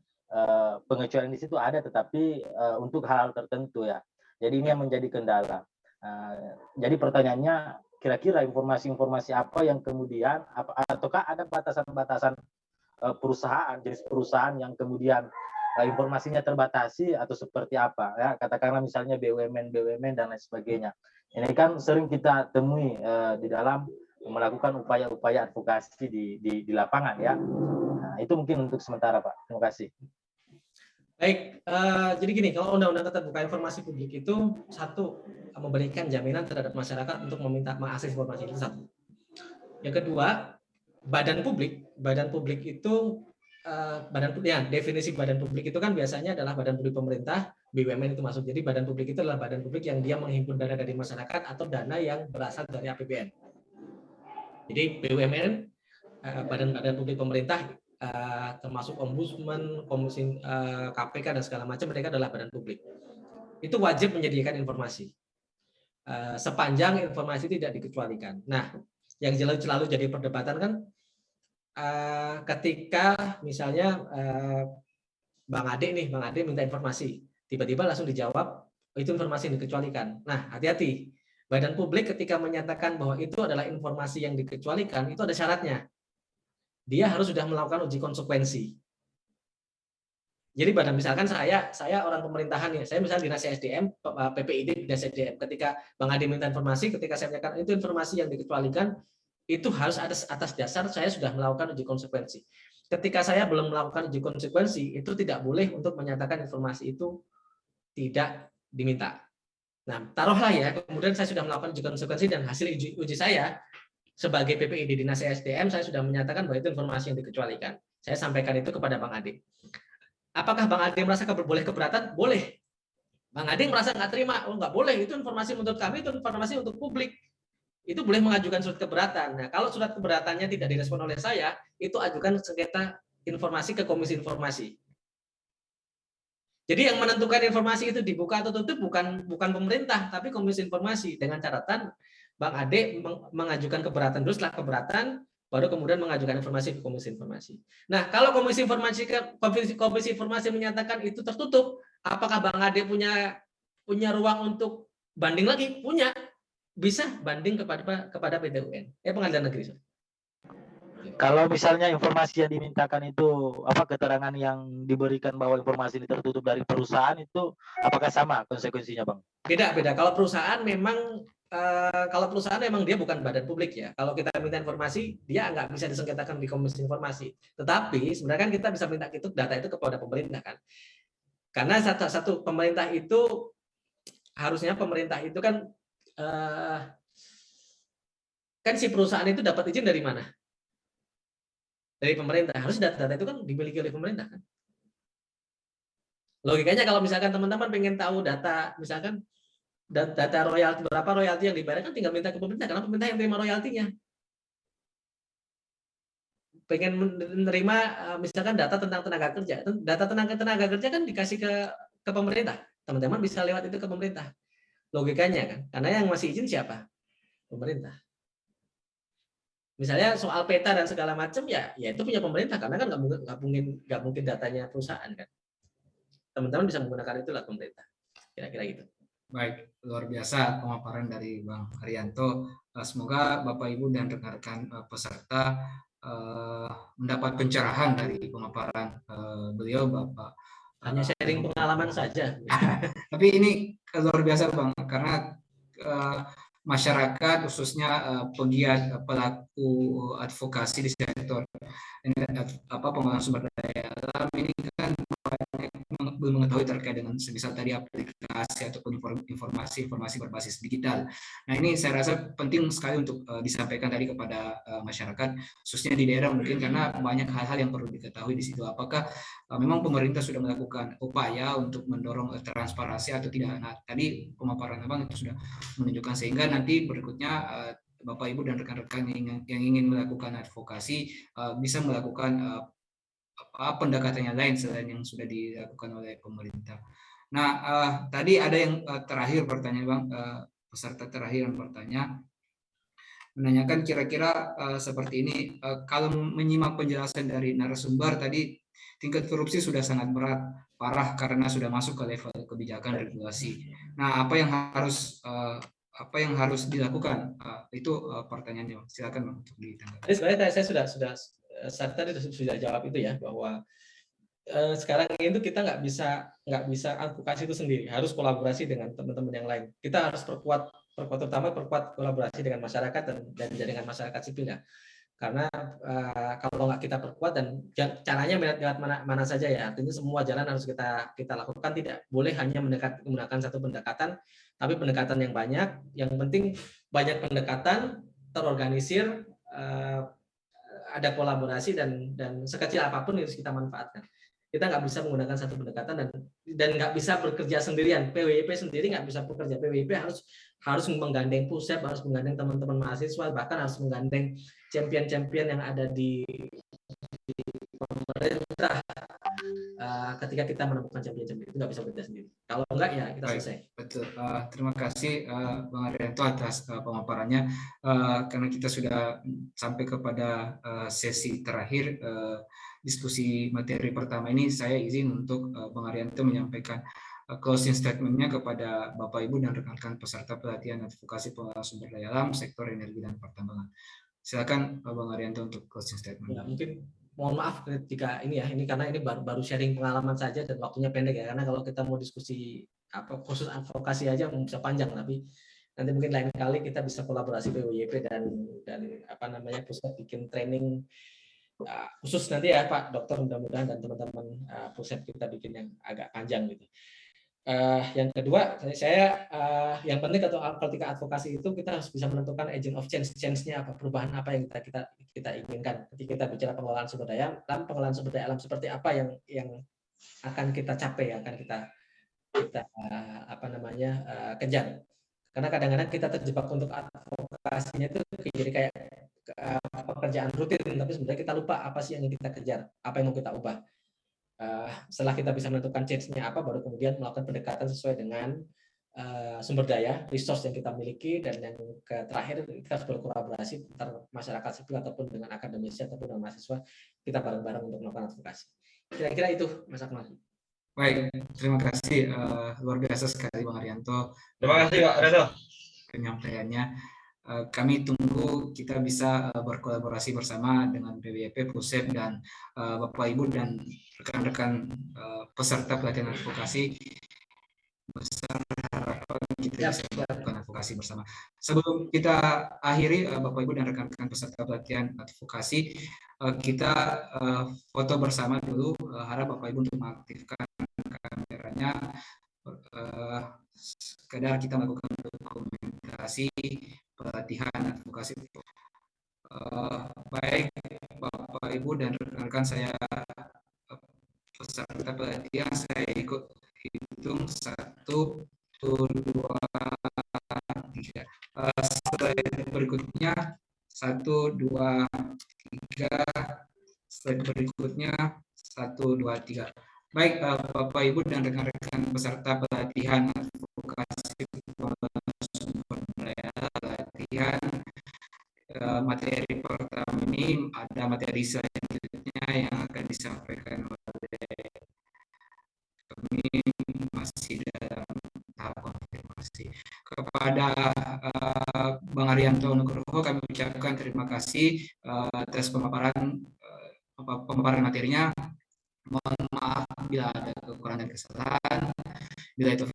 pengecualian di situ ada, tetapi untuk hal-hal tertentu ya. Jadi ini yang menjadi kendala. Jadi pertanyaannya, kira-kira informasi-informasi apa yang kemudian ataukah ada batasan-batasan perusahaan, jenis perusahaan yang kemudian informasinya terbatasi atau seperti apa ya, katakanlah misalnya BUMN dan lain sebagainya. Ini kan sering kita temui di dalam melakukan upaya-upaya advokasi di lapangan ya. Nah, itu mungkin untuk sementara Pak. Terima kasih. Baik, jadi gini, kalau Undang-Undang Keterbukaan Informasi Publik itu satu, memberikan jaminan terhadap masyarakat untuk meminta mengakses informasi, itu satu. Yang kedua, badan publik itu definisi badan publik itu kan biasanya adalah badan publik pemerintah, BUMN itu masuk. Jadi badan publik itu adalah badan publik yang dia menghimpun dana dari masyarakat atau dana yang berasal dari APBN. Jadi BUMN, badan-badan publik pemerintah, termasuk ombudsman, komisi KPK dan segala macam, mereka adalah badan publik. Itu wajib menyediakan informasi. Sepanjang informasi tidak dikecualikan. Nah, yang selalu jadi perdebatan kan ketika misalnya Bang Ade minta informasi, tiba-tiba langsung dijawab itu informasi yang dikecualikan. Nah, hati-hati. Badan publik ketika menyatakan bahwa itu adalah informasi yang dikecualikan, itu ada syaratnya. Dia harus sudah melakukan uji konsekuensi. Jadi misalkan saya orang pemerintahan ya, saya misalnya Dinas SDM, PPID Dinas SDM, ketika Bang Ade minta informasi, ketika saya menyatakan itu informasi yang dikecualikan, itu harus ada atas dasar saya sudah melakukan uji konsekuensi. Ketika saya belum melakukan uji konsekuensi, itu tidak boleh untuk menyatakan informasi itu tidak diminta. Nah, taruhlah ya, kemudian saya sudah melakukan uji konsekuensi dan hasil uji saya sebagai PPID Dinas SDM, saya sudah menyatakan bahwa itu informasi yang dikecualikan. Saya sampaikan itu kepada Bang Ade. Apakah Bang Ade merasa boleh keberatan? Boleh. Bang Ade merasa nggak terima, oh nggak boleh, itu informasi menurut kami, itu informasi untuk publik. Itu boleh mengajukan surat keberatan. Nah, kalau surat keberatannya tidak direspon oleh saya, itu ajukan sengketa informasi ke Komisi Informasi. Jadi yang menentukan informasi itu dibuka atau tutup bukan pemerintah, tapi Komisi Informasi, dengan catatan Bang Ade mengajukan keberatan dulu, setelah keberatan baru kemudian mengajukan informasi ke Komisi Informasi. Nah, kalau Komisi Informasi menyatakan itu tertutup, apakah Bang Ade punya ruang untuk banding lagi? Punya. Bisa banding kepada PT UN, Pengadilan Negeri. Kalau misalnya informasi yang dimintakan itu keterangan yang diberikan bahwa informasi ini tertutup dari perusahaan, itu apakah sama konsekuensinya, Bang? Beda. Kalau perusahaan memang dia bukan badan publik ya. Kalau kita minta informasi, dia nggak bisa disengketakan di Komisi Informasi. Tetapi sebenarnya kan kita bisa minta data itu kepada pemerintah kan. Karena satu pemerintah itu harusnya pemerintah itu kan si perusahaan itu dapat izin dari mana? Dari pemerintah. Harus data itu kan dimiliki oleh pemerintah kan. Logikanya kalau misalkan teman-teman pengen tahu data, misalkan data royalti, berapa royalti yang dibayar, kan tinggal minta ke pemerintah, karena pemerintah yang terima royaltinya. Pengen menerima misalkan data tentang tenaga kerja, data tenaga kerja kan dikasih ke pemerintah. Teman-teman bisa lewat itu ke pemerintah. Logikanya kan, karena yang masih izin siapa? Pemerintah. Misalnya soal peta dan segala macam ya itu punya pemerintah, karena kan nggak mungkin datanya perusahaan kan. Teman-teman bisa menggunakan itulah pemerintah. Kira-kira gitu. Baik, luar biasa pemaparan dari Bang Haryanto. Semoga Bapak Ibu dan rekan-rekan peserta mendapat pencerahan dari pemaparan beliau, Bapak. Hanya sharing pengalaman saja. Tapi ini luar biasa, Bang, karena masyarakat khususnya pegiat pelaku advokasi di sektor pengelolaan sumber daya alam ini kan banyak belum mengetahui terkait dengan semisal tadi aplikasi ataupun informasi berbasis digital. Nah, ini saya rasa penting sekali untuk disampaikan tadi kepada masyarakat khususnya di daerah, mungkin karena banyak hal-hal yang perlu diketahui di situ. Apakah memang pemerintah sudah melakukan upaya untuk mendorong transparansi atau tidak? Nah, tadi pemaparan Abang itu sudah menunjukkan, sehingga nanti berikutnya Bapak Ibu dan rekan-rekan yang ingin melakukan advokasi bisa melakukan pendekatan yang lain selain yang sudah dilakukan oleh pemerintah. Nah, tadi ada yang terakhir pertanyaan, Bang, peserta terakhir yang bertanya menanyakan kira-kira seperti ini, kalau menyimak penjelasan dari narasumber tadi, tingkat korupsi sudah sangat parah karena sudah masuk ke level kebijakan regulasi. Nah, apa yang harus dilakukan? Itu pertanyaannya. Silakan, Bang, untuk ditanggapi. Sebenarnya saya tadi sudah jawab itu ya, bahwa sekarang itu kita nggak bisa advokasi itu sendiri, harus kolaborasi dengan teman-teman yang lain. Kita harus terutama perkuat kolaborasi dengan masyarakat dan jaringan masyarakat sipil ya. Karena kalau nggak kita perkuat, dan caranya lewat mana saja ya, artinya semua jalan harus kita lakukan, tidak boleh hanya menggunakan satu pendekatan, tapi pendekatan yang banyak. Yang penting banyak pendekatan, terorganisir, ada kolaborasi, dan sekecil apapun harus kita manfaatkan. Kita nggak bisa menggunakan satu pendekatan dan nggak bisa bekerja sendirian. PWIP sendiri nggak bisa bekerja. PWIP harus harus menggandeng pusat, harus menggandeng teman-teman mahasiswa, bahkan harus menggandeng champion-champion yang ada di pemerintah. Ketika kita menemukan champion-champion itu nggak bisa bekerja sendiri. Kalau enggak ya kita selesai. Betul. Terima kasih Bang Arianto atas pemaparannya. Karena kita sudah sampai kepada sesi terakhir diskusi materi pertama ini, saya izin untuk Bang Arianto menyampaikan closing statement-nya kepada Bapak Ibu dan rekan-rekan peserta pelatihan advokasi pengelolaan sumber daya alam sektor energi dan pertambangan. Silakan Bang Arianto untuk closing statement. Ya, mungkin mohon maaf ketika ini karena ini baru sharing pengalaman saja dan waktunya pendek ya, karena kalau kita mau diskusi khusus advokasi aja bisa panjang, tapi nanti mungkin lain kali kita bisa kolaborasi BWYP dan pusat bikin training khusus nanti ya Pak Dokter, mudah-mudahan dan teman-teman pusat kita bikin yang agak panjang gitu. Yang kedua, saya yang penting ketika advokasi itu kita harus bisa menentukan agent of change-nya apa, perubahan apa yang kita inginkan. Ketika kita bicara pengelolaan sumber daya alam seperti apa yang akan kita capai, akan kita kejar. Karena kadang-kadang kita terjebak untuk advokasinya itu jadi kayak pekerjaan rutin, tapi sebenarnya kita lupa apa sih yang ingin kita kejar, apa yang mau kita ubah. Setelah kita bisa menentukan change-nya apa, baru kemudian melakukan pendekatan sesuai dengan sumber daya, resource yang kita miliki, dan yang terakhir kita harus berkolaborasi antar masyarakat sipil ataupun dengan akademisi ataupun dengan mahasiswa, kita bareng-bareng untuk melakukan advokasi. Kira-kira itu Mas Akmal. Baik, terima kasih luar biasa sekali Bang Arianto. Terima kasih Pak Reto. Penyampaiannya. Kami tunggu kita bisa berkolaborasi bersama dengan BWYP, PUSEP, dan Bapak Ibu dan rekan-rekan peserta pelatihan advokasi. Besar harapan kita bisa melakukan advokasi bersama. Sebelum kita akhiri, Bapak Ibu dan rekan-rekan peserta pelatihan advokasi, kita foto bersama dulu. Harap Bapak Ibu untuk mengaktifkan kameranya. Sekedar kita melakukan dokumentasi pelatihan advokasi. Baik Bapak Ibu dan rekan-rekan saya peserta pelatihan, saya ikut hitung 1, 2, 3. Slide berikutnya 1, 2, 3. Slide berikutnya 1, 2, 3. Baik Bapak Ibu dan rekan-rekan peserta pelatihan advokasi sumber daya pelatihan, materi pertama ini ada materi selanjutnya yang akan disampaikan oleh kami, masih dalam tahap konfirmasi. Kepada Bang Arianto Nugroho kami ucapkan terima kasih atas pemaparan materinya. Mohon maaf bila ada kekurangan dan kesalahan. Bila itu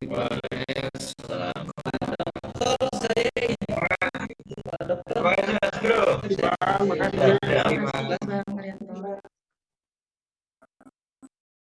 Terima kasih.